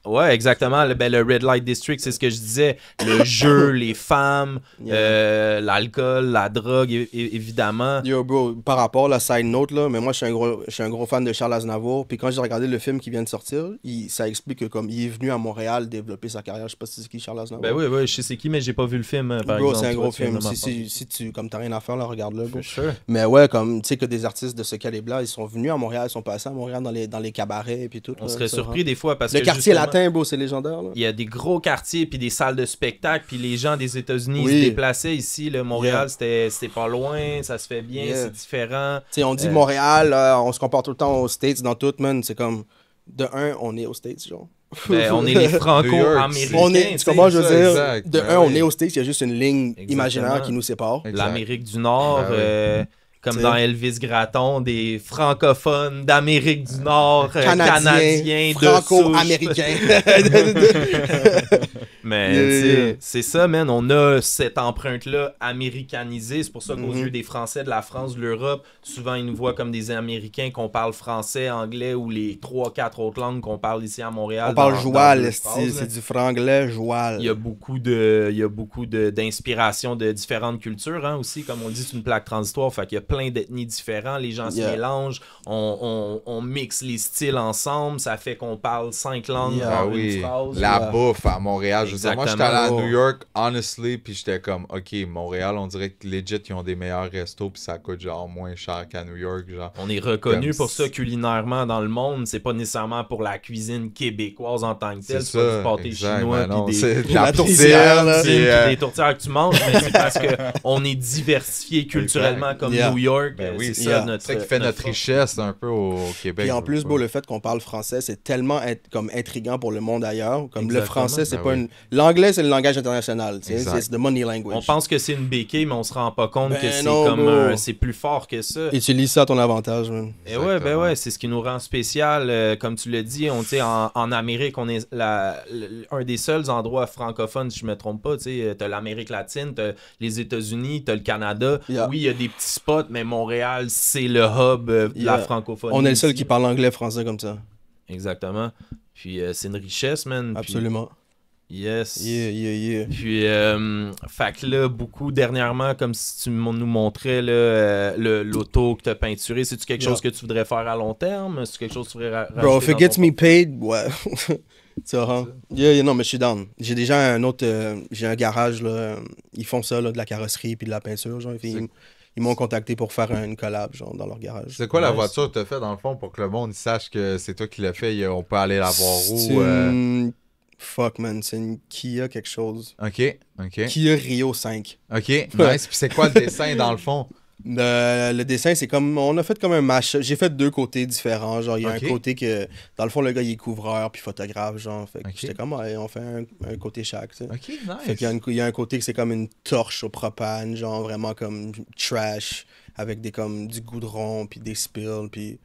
Ouais, exactement. Le Red Light District, c'est ce que je disais. Le jeu, les femmes, l'alcool, la drogue, évidemment. Yo, bro, par rapport à la side note, là, mais moi, je suis un gros fan de Charles Aznavour. Puis quand j'ai regardé le film qui vient de sortir, ça explique que comme il est venu à Montréal développer sa carrière. Je sais pas si c'est qui Charles Aznavour. Ben oui, je sais c'est qui, mais j'ai pas vu le film, par bro, exemple. c'est un gros film. Si tu comme t'as rien à faire, là, regarde-le. Sure. Mais ouais, comme tu sais que des artistes de ce calibre-là, ils sont venus à Montréal, ils sont passés à Montréal dans les cabarets et puis tout. On serait surpris des fois parce que le quartier latin, bro, c'est légendaire. Là. Il y a des gros quartiers puis des salles de spectacle, puis les gens des États-Unis se déplaçaient ici. Là, Montréal, c'était pas loin, ça se fait bien, c'est différent. T'sais, on dit Montréal, on se compare tout le temps aux States dans tout, man. C'est comme, de un, on est aux States, genre. Ben, on est les franco-américains. Tu comprends, je veux dire? De un, on est aux States, il y a juste une ligne imaginaire qui nous sépare. L'Amérique du Nord, comme dans Elvis Gratton, des francophones d'Amérique du Nord, canadiens, franco-américains. Mais c'est ça, man. On a cette empreinte-là américanisée. C'est pour ça qu'aux yeux des Français de la France, de l'Europe, souvent ils nous voient comme des Américains qu'on parle français, anglais ou les 3-4 autres langues qu'on parle ici à Montréal. On parle joual, c'est du franglais joual. Il y a beaucoup d'inspiration de différentes cultures, hein, aussi. Comme on dit, c'est une plaque transitoire. Fait qu'il y a plein d'ethnies différentes, les gens se mélangent, on mixe les styles ensemble, ça fait qu'on parle 5 langues en une phrase. La bouffe à Montréal. Moi, j'étais allé à Exactement. New York, honestly, puis j'étais comme, OK, Montréal, on dirait que legit, ils ont des meilleurs restos, puis ça coûte genre moins cher qu'à New York, genre. On est reconnu Comme pour ça culinairement dans le monde, c'est pas nécessairement pour la cuisine québécoise en tant que telle, c'est pas du pâté exact, chinois ben non, puis c'est des de la tourtière, là. c'est, des tourtières que tu manges, mais c'est parce que on est diversifié culturellement comme New York. Ben oui, c'est ça c'est ça qui fait notre force. richesse un peu au Québec. Puis en plus, bro, le fait qu'on parle français, c'est tellement comme intriguant pour le monde ailleurs. Comme le Exactement. français, c'est Ben pas oui. une... L'anglais, c'est le langage international. tu sais, Exact. C'est the money language. On pense que c'est une béquille, mais on se rend pas compte Ben que c'est non, comme bro. c'est plus fort que ça. Utilise ça à ton avantage, man. Et ouais, ben ouais, c'est ce qui nous rend spécial. Comme tu l'as dit, en Amérique, on est un des seuls endroits francophones, si je me trompe pas. T'as l'Amérique latine, t'as les États-Unis, t'as le Canada. Yeah. Oui, il y a des petits spots, mais Montréal, c'est le hub de la Yeah. francophonie. On est le seul ici. qui parle anglais, français comme ça. Exactement. Puis c'est une richesse, man. Puis, Absolument. yes. Yeah. Puis, fait que là, beaucoup dernièrement, comme si tu nous montrais là, l'auto que tu as peinturé, c'est-tu quelque chose que tu voudrais faire à long terme? C'est quelque chose que tu voudrais rajouter Bro, if it dans gets ton me paid, ouais. Tu vois, hein? Non, mais je suis down. J'ai déjà un autre... j'ai un garage, là. Ils font ça, là, de la carrosserie puis de la peinture, genre. Ils m'ont contacté pour faire une collab, genre, dans leur garage. C'est quoi la Nice. voiture que t'as fait dans le fond pour que le monde sache que c'est toi qui l'as fait? On peut aller la voir C'est où? une... Fuck, man. C'est une Kia quelque chose. Ok. Kia Rio 5. Ok, nice. Puis c'est quoi le dessin dans le fond? Le dessin, c'est comme... On a fait comme un match. J'ai fait 2 côtés différents. Genre, il y a Ok. un côté que... Dans le fond, le gars, il est couvreur puis photographe, genre. Fait que Ok. j'étais comme, ouais, on fait un côté chaque, tu sais. Ok, nice. Fait qu'il il y a un côté que c'est comme une torche au propane, genre vraiment comme trash, avec du goudron, puis des spills, puis...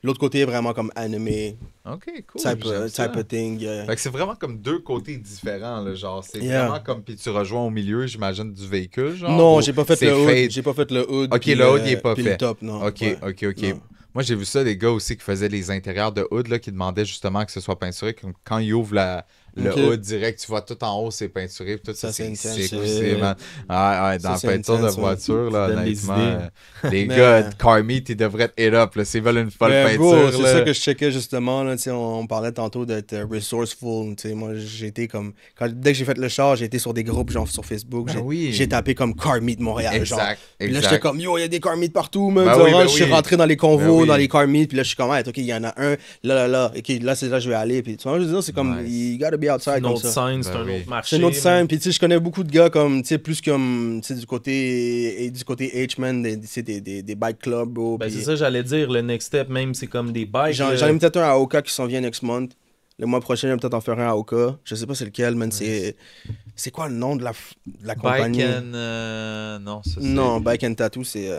L'autre côté est vraiment comme animé, Ok, cool. type j'aime ça. of thing. Fait que c'est vraiment comme 2 côtés différents, là, genre. C'est Yeah. vraiment comme. Puis tu rejoins au milieu, j'imagine, du véhicule, genre. Non, ou j'ai pas fait c'est le hood. fade? J'ai pas fait le hood. Ok, puis le hood, il est pas puis fait. le top, non. Ok, ouais. ok. Non. Moi, j'ai vu ça, des gars aussi qui faisaient les intérieurs de hood, là, qui demandaient justement que ce soit peinturé. Quand ils ouvrent le Ok. hood direct, tu vois tout en haut, c'est peinturé. Puis tout ça, Ça, c'est c'est sick intense, aussi, man. Ouais, dans la Ça, c'est peinture de intense, ouais. voiture, là, Ça donne des honnêtement. idées. Les Mais- gars de Car Meet, ils devraient être hit up, là. S'ils veulent une folle Mais peinture, bro, c'est là. ça que je checkais justement. Là, tu sais, on parlait tantôt d'être resourceful. Tu sais, moi, j'ai été comme. Dès que j'ai fait le char, j'ai été sur des groupes genre sur Facebook. Ben oui. J'ai tapé comme Car Meet Montréal. Genre. Exact, Puis là, exact. j'étais comme, yo, il y a des car meets partout, man. Ben Tu vois, oui, ben je suis oui. rentré dans les convos, Ben oui. dans les car meets, puis là, je suis comme, hey, ok, il y en a un, là. Ok, là, c'est là que je vais aller. Puis tu vois, je veux dire, c'est comme, Nice. you gotta be outside une comme autre ça. scène, c'est Ben un oui. autre marché. C'est une autre mais- scène. Puis tu sais, je connais beaucoup de gars comme, tu sais, plus comme, tu sais, du côté H-Man, des bike clubs, bro. Ben, puis c'est ça, j'allais dire. Le next step, même, c'est comme des bikes. J'en ai peut-être un à Oka qui s'en vient next month. Le mois prochain, je vais peut-être en faire un à Oka. Je sais pas c'est lequel, man. C'est quoi le nom de la compagnie? Bike and... non, ça c'est... Non, Bike and Tattoo, c'est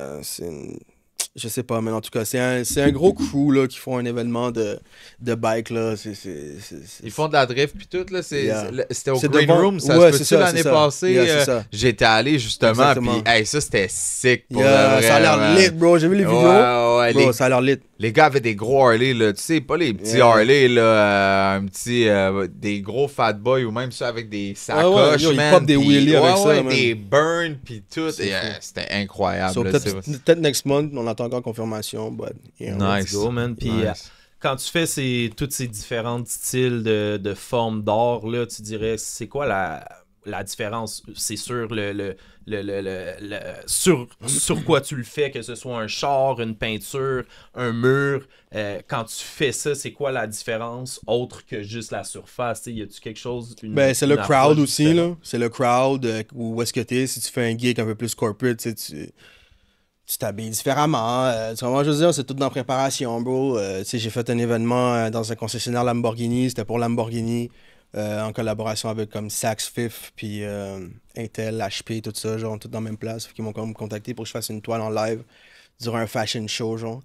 je sais pas, mais en tout cas, c'est un gros crew là, qui font un événement de bike. Là. Ils font de la drift puis tout, là. Yeah. C'était au C'est Green devant- Room, ça ouais, se c'est peut-tu ça, l'année c'est ça. passée? Yeah, c'est ça. J'étais allé justement, Exactement. puis hey, ça c'était sick pour Yeah, le vrai, ça a l'air man. lit, bro. J'ai vu les vidéos. Ouais, Bro, ça a l'air lit. les gars avaient des gros Harley, là. Tu sais, pas les petits Yeah. Harley, là. Un petit... des gros fat boys ou même ça avec des Ah ouais, sacoches, yo, ils man. popent des puis- wheelies avec ça, ouais, man. des burns puis tout. C'est Et, fou. c'était incroyable. So, là, peut-être next month, on attend encore confirmation. But, yeah, Nice. Let's go, man. Puis Nice. quand tu fais tous ces différents styles de formes d'art, là, tu dirais, c'est quoi la différence? C'est sûr, sur quoi tu le fais, que ce soit un char, une peinture, un mur. Quand tu fais ça, c'est quoi la différence autre que juste la surface? T'sais, y a-tu quelque chose? Ben, c'est le une crowd approche aussi, différente? là. C'est le crowd où est-ce que t'es. Si tu fais un gig un peu plus corporate, tu t'habilles différemment. Tu vois, je veux dire, c'est tout dans la préparation, bro. Tu sais, j'ai fait un événement dans un concessionnaire Lamborghini. C'était pour Lamborghini, en collaboration avec comme Saks Fifth, puis Intel, HP, tout ça, genre, tout dans la même place. Ils m'ont comme contacté pour que je fasse une toile en live durant un fashion show, genre.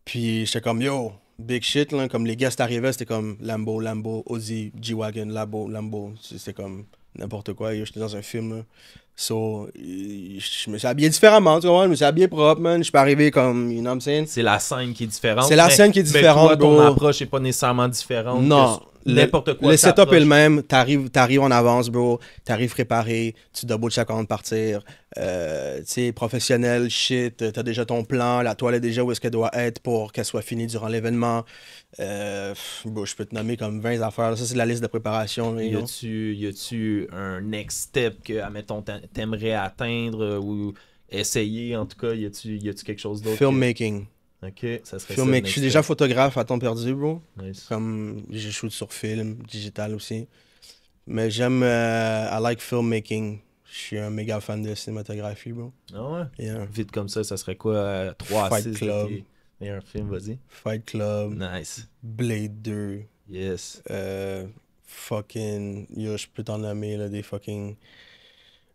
Puis j'étais comme, yo, big shit, là. Comme les guests arrivaient, c'était comme Lambo, Audi, G-Wagon, Lambo. C'était comme n'importe quoi. Yo, j'étais dans un film, là. So, je me suis habillé différemment, tu vois. Je me suis habillé propre, man. Je suis pas arrivé comme, you know what I'm saying? C'est la scène qui est différente. C'est la scène qui est différente, Mais toi, ton bro. approche est pas nécessairement différente. Non. n'importe quoi. Le setup t'approches. est le même. T'arrives en avance, bro. T'arrives préparé. Tu double-check avant de partir. Tu sais, professionnel, shit. T'as déjà ton plan. La toile est déjà où est-ce qu'elle doit être pour qu'elle soit finie durant l'événement. Bro, je peux te nommer comme 20 affaires. Ça, c'est la liste de préparation. Là, you know. Y a-tu un next step que, admettons, t'aimerais atteindre ou essayer, en tout cas? Y a-tu quelque chose d'autre? Filmmaking. Ok, ça serait Filmmaking. ça. Je suis déjà photographe à temps perdu, bro. Nice. Comme je shoot sur film, digital aussi. Mais j'aime. I like filmmaking. Je suis un méga fan de cinématographie, bro. Ah ouais? Yeah. Vite comme ça serait quoi? 3 à Fight 6 Club. meilleurs films, vas-y. Fight Club. Nice. Blade 2. Yes. Fucking. Yo, je peux t'en nommer, là, des fucking.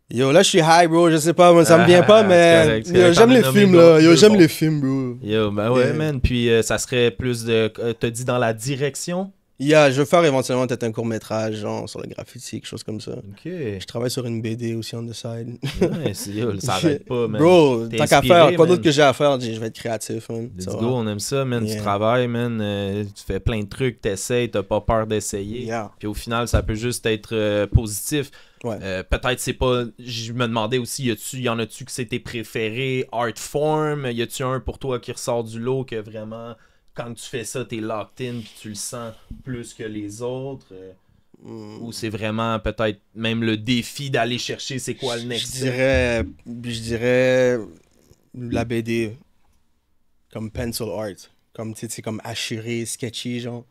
Yo, là, je suis high, bro. Je sais pas, ça me vient pas, mais. c'est correct. Yo, j'aime les T'en as films, nommé là. Yo, deux j'aime bons. les films, bro. Yo, ben ouais, Yeah. man. Puis ça serait plus de. T'as dit dans la direction? Yeah, je veux faire éventuellement peut-être un court-métrage, genre, sur le graffiti, quelque chose comme ça. Ok. Je travaille sur une BD aussi on the side. Nice. Yo, ça arrête pas, man. Bro, T'es tant qu'à inspiré, faire, quoi d'autre man. que j'ai à faire, je vais être créatif, man. Let's Ça go, va. on aime ça, man. Yeah. Tu travailles, man. Tu fais plein de trucs, t'essayes, t'as pas peur d'essayer. Yeah. Puis au final, ça peut juste être positif. Ouais. Peut-être c'est pas. Je me demandais aussi, y en a-tu que c'est tes préférés, art form? Y a-tu un pour toi qui ressort du lot que vraiment, quand tu fais ça, t'es locked in puis tu le sens plus que les autres? Ou c'est vraiment peut-être même le défi d'aller chercher c'est quoi le next step? Je dirais la BD comme pencil art. Comme, tu sais, c'est comme hachuré, sketchy, genre.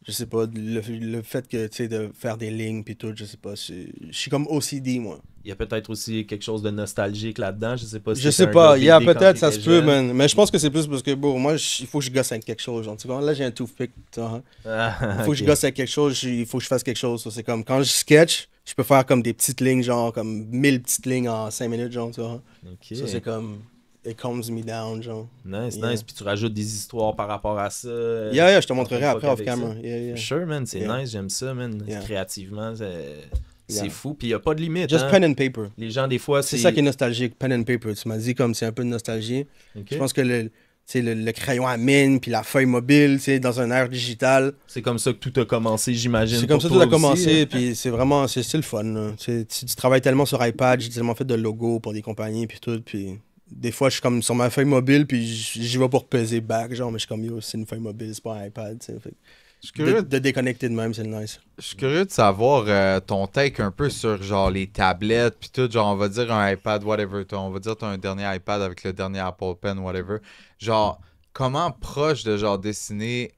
Je sais pas, le fait que, tu sais, de faire des lignes puis tout, je sais pas. Je suis comme OCD, moi. Il y a peut-être aussi quelque chose de nostalgique là-dedans. Je sais pas si Je t'es sais un pas, gars yeah, BD quand peut-être, ça se t'étais peut, jeune. man. Mais je pense que c'est plus parce que, bon, moi, il faut que je gosse avec quelque chose, genre. Tu vois, là, j'ai un toothpick, tu vois. Ah, Il faut que je ok. gosse avec quelque chose, il faut que je fasse quelque chose. Ça, c'est comme, quand je sketch, je peux faire comme des petites lignes, genre, comme 1000 petites lignes en 5 minutes, genre, tu vois. Ok. Ça, c'est comme, it calms me down, genre. Nice, Yeah. nice. Puis tu rajoutes des histoires par rapport à ça. Yeah, je te montrerai fuck après off avec camera. ça. Yeah, yeah. Sure, man, c'est Yeah. nice, j'aime ça, man. Yeah. Créativement, c'est Yeah. fou. Puis il n'y a pas de limite. Just hein. pen and paper. Les gens, des fois, C'est ça qui est nostalgique, pen and paper. Tu m'as dit comme c'est un peu de nostalgie. Ok. Je pense que le crayon à mine puis la feuille mobile, tu sais, dans un ère digitale, C'est comme ça que tout a commencé, j'imagine. c'est comme pour ça que tout a toi aussi, commencé. hein. Puis c'est vraiment, c'est le fun. Là. Tu travailles tellement sur iPad, j'ai tellement fait de logos pour des compagnies puis tout. Puis des fois, je suis comme sur ma feuille mobile puis j'y vais pour peser back, genre, mais je suis comme yo, c'est une feuille mobile, c'est pas un iPad. Tu sais. Fait que Je suis curieux, de déconnecter de même, c'est nice. je suis curieux de savoir ton take un peu sur genre les tablettes puis tout, genre on va dire un iPad, whatever, on va dire t'as un dernier iPad avec le dernier Apple Pen, whatever. Genre, comment proche de genre dessiner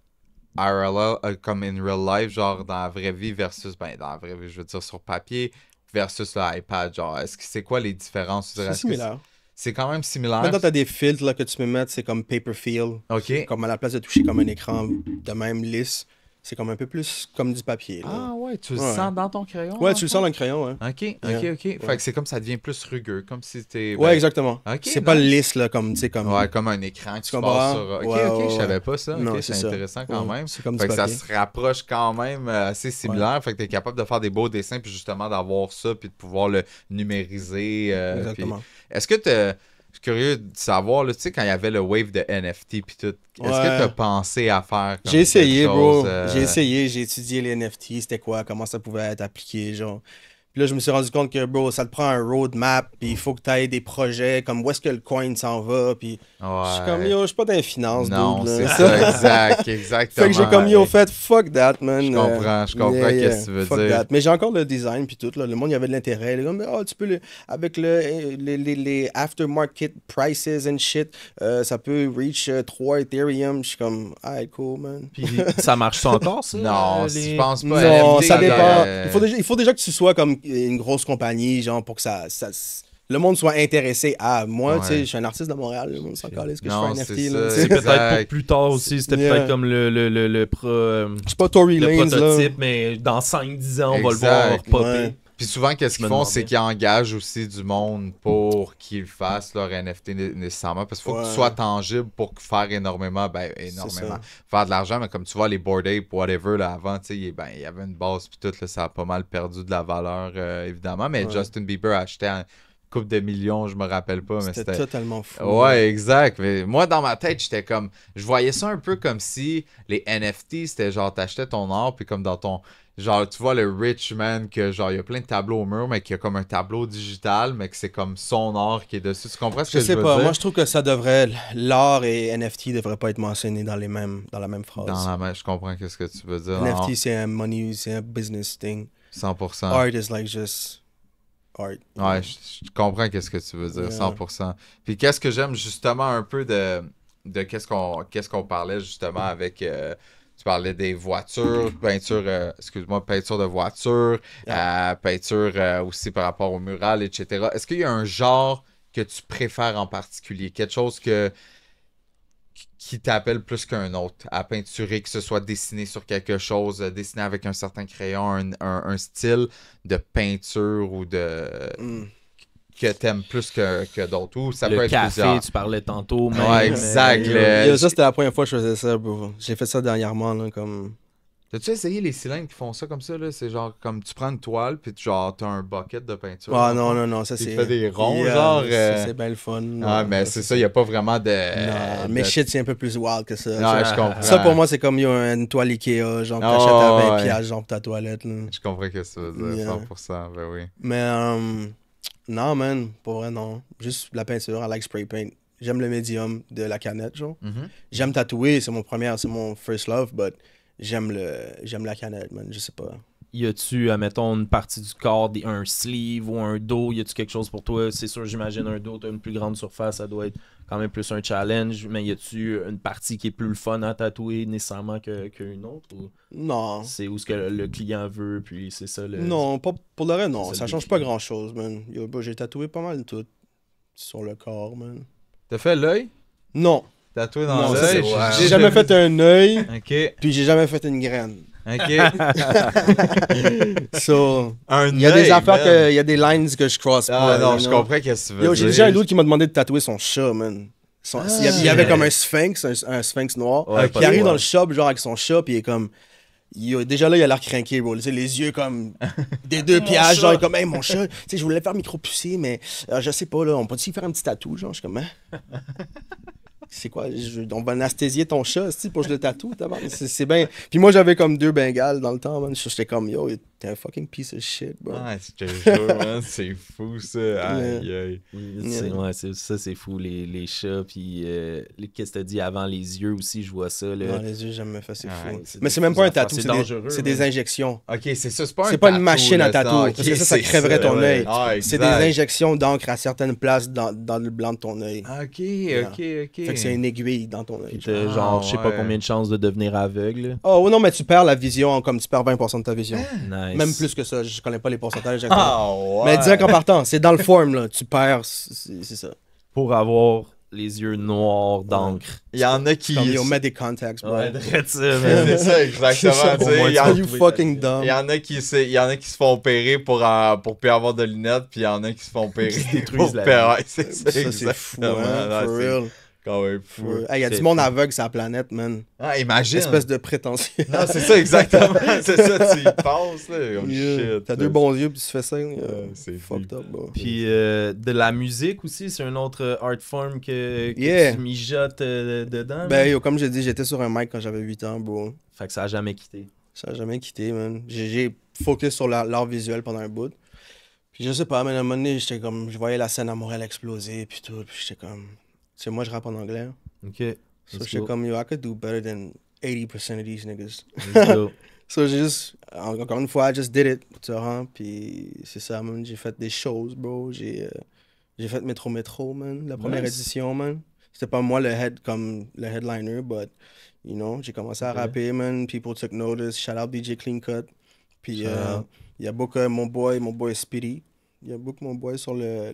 IRL, comme in real life, genre dans la vraie vie versus, ben dans la vraie vie, je veux dire sur papier versus l'iPad, genre, est-ce que c'est quoi les différences? C'est Est-ce que similaire. c'est quand même similaire? Maintenant, t'as des filtres là, que tu peux mettre, c'est comme paper feel. Ok. Comme à la place de toucher comme un écran de même lisse, c'est comme un peu plus comme du papier. Là. Ah ouais, tu le Ouais. sens dans ton crayon? Ouais, en tu le fait? sens dans le crayon, ouais. Ok, Yeah. ok. Fait que c'est comme ça devient plus rugueux, comme si c'était... Ouais, exactement. Ok, C'est pas nice. lisse, là, comme, tu sais, comme... Ouais, comme un écran que tu comprends? passes sur... Ok, Ouais, ok, ouais, je savais ouais. pas ça. Non, Ok, c'est c'est ça. intéressant quand Ouais, même. c'est comme Fait du que ça papier. se rapproche quand même assez similaire. Fait que t'es capable de faire des beaux dessins, puis justement d'avoir ça, puis de pouvoir le numériser. Exactement. Puis est-ce que je suis curieux de savoir, là, tu sais, quand il y avait le wave de NFT, puis tout, est-ce que Ouais. t'as pensé à faire comme J'ai essayé, quelque bro. chose, J'ai essayé, j'ai étudié les NFT, c'était quoi, comment ça pouvait être appliqué, genre. Puis là, je me suis rendu compte que, bro, ça te prend un roadmap, puis il faut que tu aies des projets, comme où est-ce que le coin s'en va, puis je suis comme, Ouais. yo, je suis pas dans les finances, Non, dude, c'est là. ça, exactement. Fait que j'ai comme, yo, fait, fuck that, man. Je comprends qu'est-ce que tu veux fuck dire. that. Mais j'ai encore le design, puis tout, là. Le monde, il y avait de l'intérêt. Comme, oh, tu peux, avec les aftermarket prices and shit, ça peut reach 3 Ethereum. Je suis comme, alright, cool, man. Puis ça marche ça encore, ça? Non, les- je pense pas. Non, NFT, ça dépend. doit- Il faut déjà que tu sois comme une grosse compagnie, genre, pour que le monde soit intéressé à moi. Ouais. Tu sais, je suis un artiste de Montréal, le monde s'en calisse que Non, je fais un c'est NFT. ça, Là, tu C'est sais. peut-être Exact. pour plus tard aussi. C'était Yeah. peut-être comme Je suis pas Tory le Lanez, là. prototype, mais dans 5-10 ans, on va le Exact. voir popper. Ouais. Puis souvent, qu'est-ce Je me qu'ils font, demandais. c'est qu'ils engagent aussi du monde pour qu'ils fassent leur NFT nécessairement. Parce qu'il faut que tu Ouais. sois tangible pour faire énormément, ça. faire de l'argent. Mais comme tu vois, les Bored Ape, whatever, là, avant, tu sais, il y avait une base, puis tout, là, ça a pas mal perdu de la valeur, évidemment. Mais Ouais. Justin Bieber a acheté couple de millions, je me rappelle pas, mais C'était totalement fou. Ouais, exact. Mais moi, dans ma tête, j'étais comme... Je voyais ça un peu comme si les NFT, c'était genre, t'achetais ton art, puis comme dans ton... Genre, tu vois le rich man, que genre, il y a plein de tableaux au mur, mais qu'il y a comme un tableau digital, mais que c'est comme son art qui est dessus. Tu comprends ce que je veux sais pas, dire? moi je trouve que ça devrait... L'art et NFT devraient pas être mentionnés dans la même phrase. Je comprends ce que tu veux dire. NFT, c'est un money, c'est un business thing. 100%. Art is like just... art. Ouais, je comprends qu'est-ce que tu veux dire, Yeah. 100%. Puis qu'est-ce que j'aime justement un peu de qu'est-ce qu'on parlait justement avec... tu parlais des voitures, peinture de voitures, peinture aussi par rapport au mural, etc. Est-ce qu'il y a un genre que tu préfères en particulier? Quelque chose qui t'appelle plus qu'un autre à peinturer, que ce soit dessiné sur quelque chose, dessiné avec un certain crayon, un style de peinture ou de... que t'aimes plus que d'autres, ou ça peut Le être café, plusieurs. tu parlais tantôt. Même, Ouais, exact. Ça, c'était la première fois que je faisais ça, bro. J'ai fait ça dernièrement, là, comme... T'as-tu essayé les cylindres qui font ça comme ça, là? C'est genre, comme tu prends une toile, puis genre, t'as un bucket de peinture. Ah non, ça Tu c'est... fais des ronds, genre... C'est bien le fun. Ah, mais c'est ça, il n'y a pas vraiment de... Non, mais shit, c'est un peu plus wild que ça. Ouais, je comprends. Ça, pour moi, c'est comme une toile Ikea, genre, que Ah, t'achètes à 20 ouais. piastres, genre, pour ta toilette, là. Je comprends ce que tu veux dire, Yeah. 100%, ben oui. Mais, non, man, pour vrai, non. Juste la peinture, I like spray paint. J'aime le médium de la canette, genre. Mhm. J'aime tatouer, c'est mon first love, but j'aime la canette, man, je sais pas. Y a-tu, admettons, une partie du corps, un sleeve ou un dos, y a-tu quelque chose pour toi? C'est sûr, j'imagine un dos, t'as une plus grande surface, ça doit être quand même plus un challenge, mais y a-tu une partie qui est plus le fun à tatouer nécessairement qu'une autre? Ou Non. c'est où ce que le client veut, puis c'est ça le... Non, pas pour le reste, non. C'est Ça le change défi. pas grand-chose, man. J'ai tatoué pas mal tout sur le corps, man. T'as fait l'œil? Non. Tatoué dans Non, ça, l'œil? c'est- J'ai jamais fait un œil, OK, puis j'ai jamais fait une graine. OK. So, Un il y a des œil, affaires man. il y a des lines que je cross Ah pas. non, you je know. comprends qu'est-ce que tu veux Yo, dire. j'ai déjà un dude qui m'a demandé de tatouer son chat, man. Il y avait comme un sphinx, un sphinx noir. Ouais, Puis il arrive dans le shop, genre avec son chat, puis il est comme. Déjà là, il a l'air craqué, bro. Tu sais, les yeux comme des deux pièges, genre, il est comme, hey, mon chat, tu sais, je voulais le faire micro-pousser, mais je sais pas, là, on peut-tu y faire un petit tatou, genre, je suis comme, hein? C'est quoi? On va anesthésier ton chat, tu sais, pour que je le tatoue, tabarnak. C'est bien. Puis moi, j'avais comme 2 bengales dans le temps, man. J'étais comme, yo, t'es un fucking piece of shit, bro. Ah, je te jure, man, c'est fou, ça. Aïe, aïe. Ouais, ça c'est fou, les chats, puis qu'est-ce que t'as dit avant, les yeux aussi, je vois ça. Là. Non, les yeux, j'aime me faire, c'est Ouais, fou. c'est Mais des c'est même pas un affaires, tatou, c'est c'est dangereux, des man. injections. OK, c'est ça, c'est pas un C'est pas une tatou, machine là, à tatou, ça. parce que OK, ça c'est crèverait ton œil. Ah, C'est des exact. injections d'encre à certaines places dans le blanc de ton œil. OK, OK. Fait que c'est une aiguille dans ton œil. Puis t'as genre, je sais pas ouais. combien de chances de devenir aveugle. Oh, ouais, non, mais tu perds la vision comme tu perds 20% de ta vision. Nice. Même plus que ça, je connais pas les pourcentages exactement. Ah, ouais. Mais direct en partant, c'est dans le form, là. Tu perds, c'est ça. Pour avoir les yeux noirs d'encre. Il y en a qui... Comme, yo, mets des contacts, bro. Ouais, drette ça, C'est man. ça, exactement. ça. tu sais, Au moins, il y en- Are you fucking dumb? Il y en a qui se font opérer pour plus avoir de lunettes, puis il y en a qui se font opérer Qui se détruisent pour la perdre. vie. Ouais, c'est ça, Ça, c'est fou, exactement. hein, for Ouais, c'est real. quand même fou. Hey, y a C'est du monde fou. aveugle sur la planète, man. Ah, imagine. Espèce de prétentieux. Non, c'est ça, exactement. C'est ça, tu y penses, là. Comme Yeah. shit. T'as deux bons yeux, puis tu fais ça. c'est fucked fou. up, bro. Puis de la musique aussi, c'est un autre art form que Yeah. tu mijotes dedans. Ben, yo, comme j'ai dit, j'étais sur un mic quand j'avais 8 ans, bro. Fait que ça a jamais quitté. Ça a jamais quitté, man. J'ai focus sur l'art visuel pendant un bout. Puis je sais pas, mais à un moment donné, j'étais comme, je voyais la scène à Montréal exploser, puis tout. Puis j'étais comme, tu sais, moi, je rappe en anglais. Ok. So Let's j'étais go. comme, yo, I could do better than 80% of these niggas. Let's go. So j'ai juste, encore une fois, I just did it, tu vois. Puis c'est ça, man. J'ai fait des shows, bro. J'ai fait Métro Métro, man. La première Nice. édition, man. C'était pas moi le headliner, but, you know, j'ai commencé à Ok. rapper, man. People took notice. Shout out DJ Clean Cut. Puis Shout out. il y a beaucoup mon boy Speedy. Il y a beaucoup mon boy sur le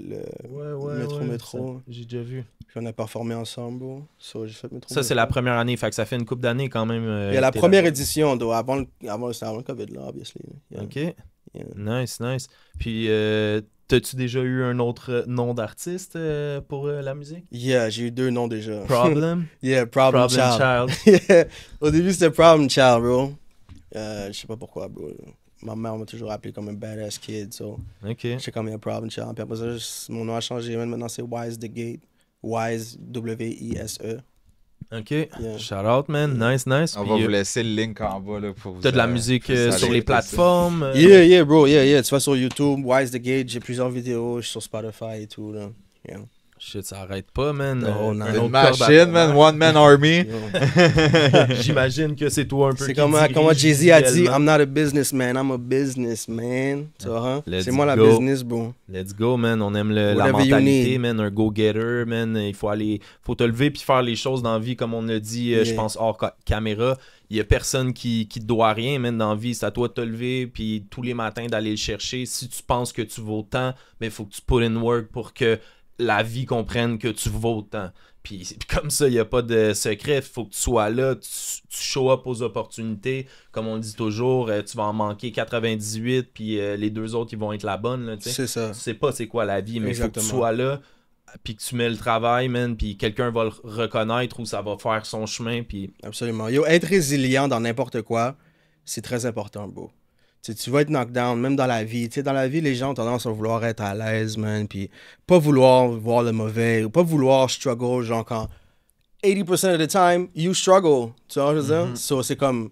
Métro. ça, J'ai déjà vu. Puis on a performé ensemble, bro. So j'ai fait Métro Ça, c'est la Métro. première année. Fait que ça fait une couple d'années quand même. Il y a la que t'es première là-bas. édition, though, c'était avant le COVID, là, obviously. Yeah. Ok. Yeah. Nice, nice. Puis, t'as-tu déjà eu un autre nom d'artiste pour la musique? Yeah, j'ai eu 2 noms déjà. Problem? Yeah, Problem Child. Child. Yeah. Au début, c'était Problem Child, bro. Je sais pas pourquoi, bro. ma mère m'a toujours appelé comme un badass kid. So, Ok. j'étais comme un problem child. Puis après ça, mon nom a changé. Maintenant, c'est Wise the Gate. Wise, W-I-S-E. Ok. Yeah. Shout out, man. Nice. On Puis, va vous laisser le link en bas là, pour vous. t'as de la musique pour vous sur aller les écouter ça. plateformes. Yeah, bro. Yeah. Tu vas sur YouTube, Wise the Gate. J'ai plusieurs vidéos. Je suis sur Spotify et tout. Là. Yeah. Shit, ça arrête pas, man. Oh, non. Un Une autre machine, man. One man army. Yo. J'imagine que c'est toi un peu C'est qui comme dirige Jay-Z a dit, visuellement. I'm not a businessman, I'm a businessman. Tu vois, Let's c'est moi la go. business, bro. Let's go, man. On aime la Whatever you mentalité, need. man. Un go-getter, man. Il faut te lever puis faire les choses dans la vie, comme on a dit, je Yeah. pense, hors caméra. Il y a personne qui te doit rien, man, dans la vie. C'est à toi de te lever puis tous les matins d'aller le chercher. Si tu penses que tu vaux tant, mais il faut que tu put in work pour que la vie comprenne que tu vaux tant. Puis comme ça, il n'y a pas de secret. Il faut que tu sois là, tu show up aux opportunités. Comme on le dit toujours, tu vas en manquer 98, puis les deux autres, ils vont être la bonne. Là, tu sais. C'est ça. Tu sais pas c'est quoi la vie, mais il faut que tu Exactement. sois là, puis que tu mets le travail, man, puis quelqu'un va le reconnaître ou ça va faire son chemin, puis Absolument. Yo, être résilient dans n'importe quoi, c'est très important, bro. Tu vas être knockdown, même dans la vie. Tu sais, dans la vie, les gens ont tendance à vouloir être à l'aise, man, puis pas vouloir voir le mauvais, ou pas vouloir struggle, genre quand 80% of the time, you struggle. Tu vois, je veux dire? So, c'est comme,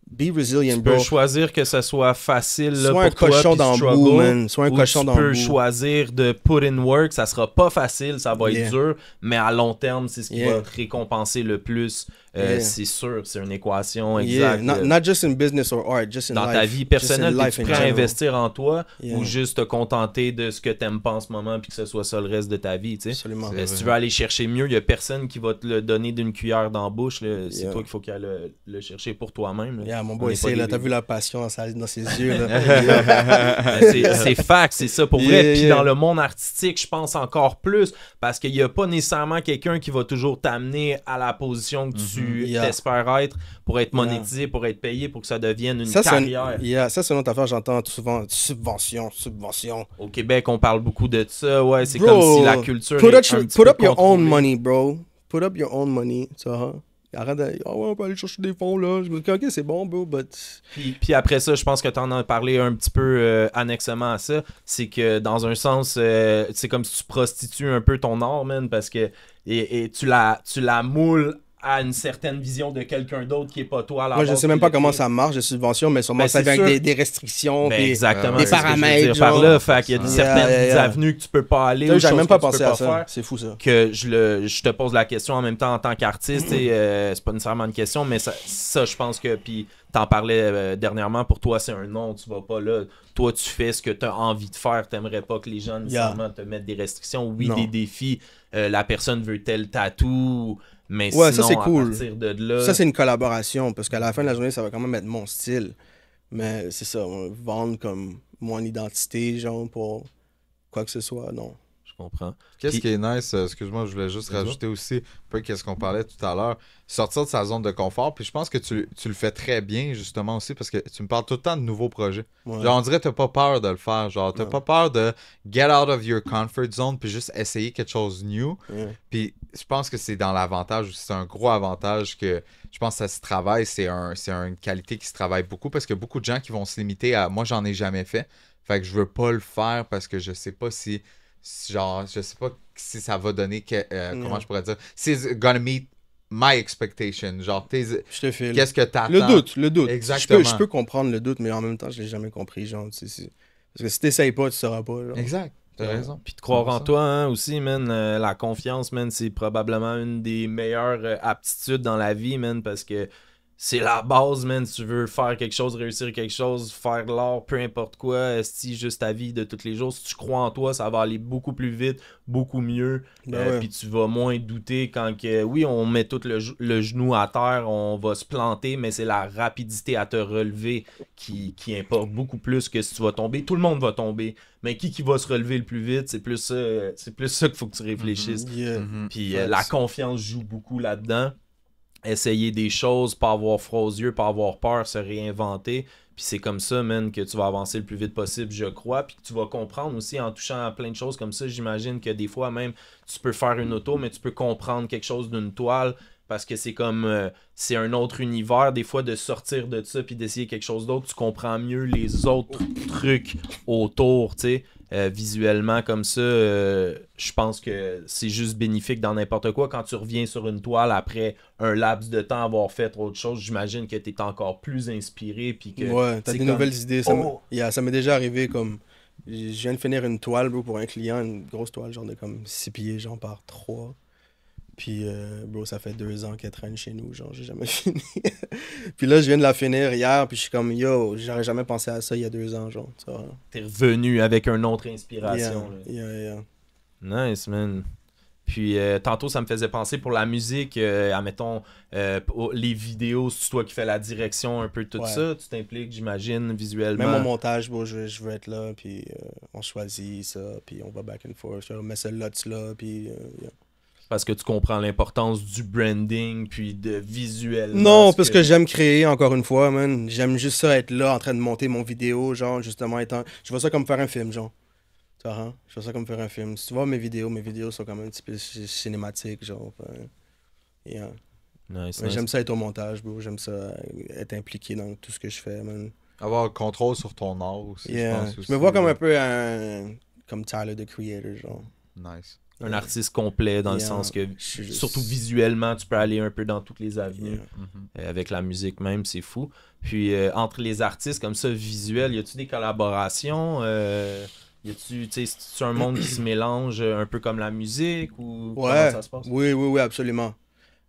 be resilient, tu peux bro. choisir que ça soit facile là, Sois un pour toi, cochon puis dans le struggle, bout, man. Sois un ou cochon dans tu le peux bout. choisir de put in work, ça sera pas facile, ça va Yeah. être dur, mais à long terme, c'est ce qui Yeah. va te récompenser le plus. Yeah. C'est sûr, c'est une équation Yeah, exacte. not just in business or art, just in Dans life. ta vie Just in personnelle, life es-tu in prêt à general. investir en toi Yeah. ou juste te contenter de ce que t'aimes pas en ce moment puis que ce soit ça le reste de ta vie, tu sais? Absolument. C'est Si vrai. tu veux aller chercher mieux, il n'y a personne qui va te le donner d'une cuillère dans la bouche. Là. C'est Yeah. toi qu'il faut qu'il aille le chercher pour toi-même. là. Yeah, mon On boy, est pas c'est là, des- t'as vu la passion dans ses yeux, là. C'est fact, c'est ça pour vrai. Yeah, Puis yeah. dans le monde artistique, je pense encore plus parce qu'il n'y a pas nécessairement quelqu'un qui va toujours t'amener à la position que tu Yeah. t'espères être pour être monétisé, pour être payé, pour que ça devienne une Ça, carrière. ça, c'est une autre affaire, j'entends souvent. Subvention. Au Québec, on parle beaucoup de ça. Ouais, c'est Bro, comme si la culture Put est up, un petit put peu up your own contrôlée. money, bro. Put up your own money, tu vois. Arrête de... Oh, ouais, on peut aller chercher des fonds, là. Je me dis, OK, c'est bon, bro, but... Puis après ça, je pense que tu en as parlé un petit peu annexement à ça. C'est que dans un sens, c'est comme si tu prostitues un peu ton art, man, parce que et tu la moules à une certaine vision de quelqu'un d'autre qui est pas toi. À la Moi, je base sais même qui pas l'a comment créé. ça marche, les subventions, mais sûrement Ben, ça c'est vient avec sûr. des restrictions. Ben, puis exactement. des c'est ce que je veux paramètres, dire par genre. là. Fait qu'il y a Yeah, certaines yeah. avenues que tu peux pas aller. Là, ou j'avais choses même pas que tu pensé peux à ça. faire. C'est fou, ça. Que je te pose la question en même temps en tant qu'artiste, et c'est pas nécessairement une question, mais ça je pense que, puis t'en parlais dernièrement, pour toi c'est un non, tu vas pas là, toi tu fais ce que t'as envie de faire, t'aimerais pas que les gens nécessairement te mettent des restrictions, oui, Non. des défis, la personne veut tel tatou, mais Ouais, ça, sinon c'est cool. à partir de là, Ça, c'est une collaboration, parce qu'à la fin de la journée, ça va quand même être mon style. Mais c'est ça, vendre comme mon identité, genre, pour quoi que ce soit, non. je comprends. Qu'est-ce Puis- qui est nice, excuse-moi, je voulais juste Vas-y. rajouter aussi un peu qu'est-ce qu'on parlait tout à l'heure, sortir de sa zone de confort, puis je pense que tu le fais très bien justement aussi parce que tu me parles tout le temps de nouveaux projets. Ouais. Genre on dirait que t'as pas peur de le faire, genre t'as Non. pas peur de get out of your comfort zone puis juste essayer quelque chose de new. Yeah. Puis je pense que c'est dans l'avantage aussi, c'est un gros avantage que je pense que ça se travaille, c'est une qualité qui se travaille beaucoup parce qu'il y a beaucoup de gens qui vont se limiter à moi j'en ai jamais fait, fait que je veux pas le faire parce que je sais pas si genre je sais pas si ça va donner comment je pourrais dire, si it's gonna meet my expectation, genre Je te file. qu'est-ce que t'attends. Le doute. Exactement. Je peux comprendre le doute, mais en même temps, je l'ai jamais compris, genre, parce que si t'essayes pas, tu sauras pas, genre. Exact, t'as Ouais. raison. Puis de croire en 100%. toi hein, aussi, man. La confiance, man, c'est probablement une des meilleures aptitudes dans la vie, man, parce que c'est la base, man. Si tu veux faire quelque chose, réussir quelque chose, faire de l'art, peu importe quoi, si juste ta vie de tous les jours, si tu crois en toi, ça va aller beaucoup plus vite, beaucoup mieux. Ben ouais. Puis tu vas moins douter quand que, oui, on met tout le genou à terre, on va se planter, mais c'est la rapidité à te relever qui importe beaucoup plus que si tu vas tomber. Tout le monde va tomber, mais qui va se relever le plus vite, c'est plus ça qu'il faut que tu réfléchisses. Yeah. Mhm. Puis Ouais, la c'est- confiance joue beaucoup là-dedans. Essayer des choses, pas avoir froid aux yeux, pas avoir peur, se réinventer. Puis c'est comme ça, man, que tu vas avancer le plus vite possible, je crois. Puis que tu vas comprendre aussi en touchant à plein de choses comme ça. J'imagine que des fois même, tu peux faire une auto, mais tu peux comprendre quelque chose d'une toile. parce que c'est comme c'est un autre univers des fois de sortir de ça puis d'essayer quelque chose d'autre, tu comprends mieux les autres trucs autour, tu sais. Visuellement comme ça, je pense que c'est juste bénéfique dans n'importe quoi. Quand tu reviens sur une toile après un laps de temps avoir fait autre chose, j'imagine que tu es encore plus inspiré puis que Ouais, t'as c'est des comme- nouvelles idées. Oh! Ça m'est déjà arrivé comme. Je viens de finir une toile, bro, pour un client, une grosse toile, genre de comme 6 pieds, genre par 3. Puis, bro, ça fait 2 ans qu'elle traîne chez nous, genre, j'ai jamais fini. Puis là, je viens de la finir hier, puis je suis comme, yo, j'aurais jamais pensé à ça il y a 2 ans, genre, tu vois. T'es revenu avec une autre inspiration. là. Yeah. Nice, man. Puis tantôt, ça me faisait penser pour la musique, admettons, pour les vidéos, c'est toi qui fais la direction, un peu tout Ouais. ça. Tu t'impliques, j'imagine, visuellement. Même au montage, bro, je veux être là, puis on choisit ça, puis on va back and forth. On met celle-là, là, puis yeah. Parce que tu comprends l'importance du branding, puis de visuel. Non, parce que j'aime créer, encore une fois, man. J'aime juste ça, être là, en train de monter mon vidéo, genre, justement, étant... Je vois ça comme faire un film, genre. Tu vois, hein? Je vois ça comme faire un film. Si tu vois mes vidéos sont quand même un petit peu cinématiques, genre. Enfin, yeah. Nice, Mais nice. j'aime ça être au montage, bro. J'aime ça être impliqué dans tout ce que je fais, man. Avoir le contrôle sur ton art aussi, Yeah. je pense Je aussi. me vois comme un peu comme Tyler, the Creator, genre. Nice. Un artiste complet, dans le Yeah. sens que, Je suis juste- surtout visuellement, tu peux aller un peu dans toutes les avenues. Yeah. Mhm. Avec la musique même, c'est fou. Puis entre les artistes comme ça, visuels, y a-tu des collaborations? Y a-tu, tu sais, c'est un monde qui se mélange un peu comme la musique ou comment Ouais, ça se passe? oui, absolument.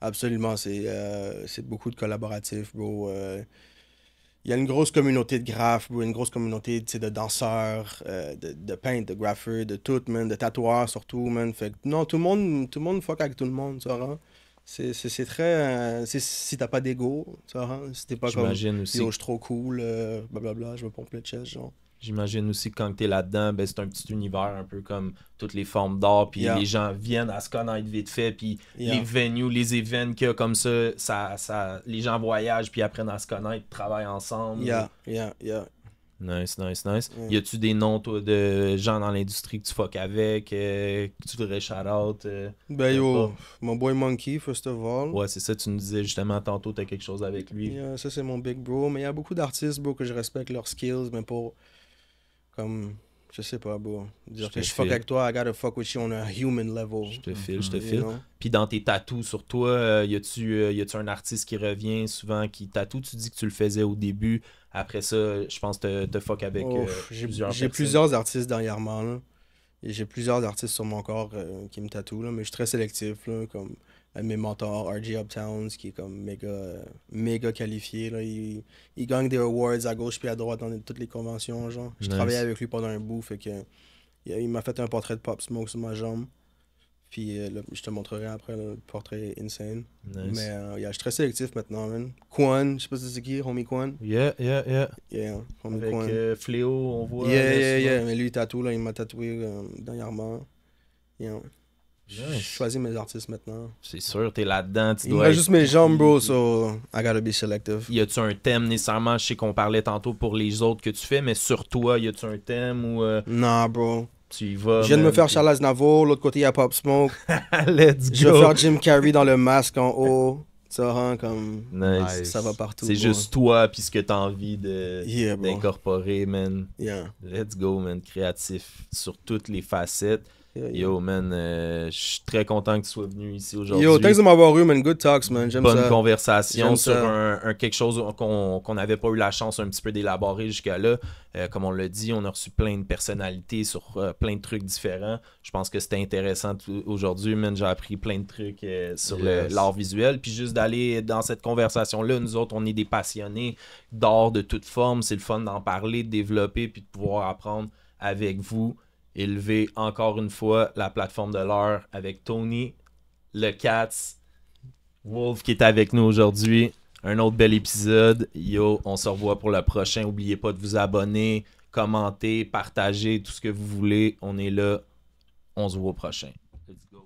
Absolument, c'est beaucoup de collaboratifs, bro. Il y a une grosse communauté de graphes, bro, une grosse communauté, tu sais, de danseurs, de peintres, de graffeurs, de tout, man, de tatoueurs surtout, man. Fait que, non, tout le monde fuck avec tout le monde, tu vois, hein. C'est très... si t'as pas d'ego, tu vois, hein. Si t'es pas comme, J'imagine aussi, yo, je suis trop cool, blablabla, je me pompe le chest, genre. j'imagine aussi que quand t'es là-dedans, ben, c'est un petit univers un peu comme toutes les formes d'art, puis Yeah. les gens viennent à se connaître vite fait, puis Yeah. les venues, les événements qu'il y a comme ça, les gens voyagent, puis apprennent à se connaître, travaillent ensemble. Yeah. Nice. Mm. Y a-tu des noms, toi, de gens dans l'industrie que tu fuck avec, que tu voudrais shout-out? Ben yo, pas. mon boy Monkey, first of all. Ouais, c'est ça, tu nous disais justement tantôt, t'as quelque chose avec lui. Yeah, ça, c'est mon big bro. Mais il y a beaucoup d'artistes, bro, que je respecte leurs skills, mais pour... Comme... Je sais pas, bro. Dire Je que te je fuck file. avec toi, I gotta fuck with you on a human level. Je te file. You know? Puis dans tes tatous sur toi, y a-tu un artiste qui revient souvent, qui tatoue? Tu dis que tu le faisais au début. Après ça, je pense que te fuck avec J'ai plusieurs j'ai personnes. plusieurs artistes derrière moi, là. Et j'ai plusieurs artistes sur mon corps qui me tatouent, là. Mais je suis très sélectif, là. Comme un de mes mentors, RJ Uptowns, qui est comme méga qualifié, là. Il gagne des awards à gauche puis à droite dans toutes les conventions, genre. Je Nice. travaillais avec lui pendant un bout, fait que... Il m'a fait un portrait de Pop Smoke sur ma jambe. Puis là, je te montrerai après, là, le portrait insane. Nice. Mais je suis très sélectif maintenant, man. Quan, je sais pas si c'est qui, homie Quan. Yeah. Yeah, homie Avec Quan. Fléau, on voit. Yeah. là, souvent. Mais lui, il tatoue, là, il m'a tatoué dernièrement. Yeah. Je Nice. choisis mes artistes maintenant. C'est sûr, t'es là-dedans. Tu Il me dois reste être juste mes jambes, bro, piqué. so I gotta be selective. Y a-tu un thème nécessairement? Je sais qu'on parlait tantôt pour les autres que tu fais, mais sur toi, y a-tu un thème où Nah, bro. tu y vas? Je viens de me man, faire puis- Charles Aznavour, l'autre côté, il y a Pop Smoke. Let's go! Je vais faire Jim Carrey dans le masque en haut. Ça rend comme... Nice. Nice. Ça va partout. C'est bro. juste toi puis ce que t'as envie Yeah, bro. d'incorporer, man. Yeah. Let's go, man. Créatif sur toutes les facettes. Yo, man, je suis très content que tu sois venu ici aujourd'hui. Yo, thanks de m'avoir eu, man. Good talks, man. J'aime Bonne ça. conversation J'aime sur ça. un quelque chose qu'on n'avait pas eu la chance un petit peu d'élaborer jusqu'à là. Comme on l'a dit, on a reçu plein de personnalités sur plein de trucs différents. Je pense que c'était intéressant aujourd'hui, man. J'ai appris plein de trucs sur Yes. l'art visuel. Puis juste d'aller dans cette conversation-là, nous autres, on est des passionnés d'art de toute forme. C'est le fun d'en parler, de développer, puis de pouvoir apprendre avec vous. Élever encore une fois la plateforme de l'heure avec Tony, le Cats, Wolf qui est avec nous aujourd'hui. Un autre bel épisode. Yo, on se revoit pour le prochain. N'oubliez pas de vous abonner, commenter, partager, tout ce que vous voulez. On est là. On se voit au prochain. Let's go.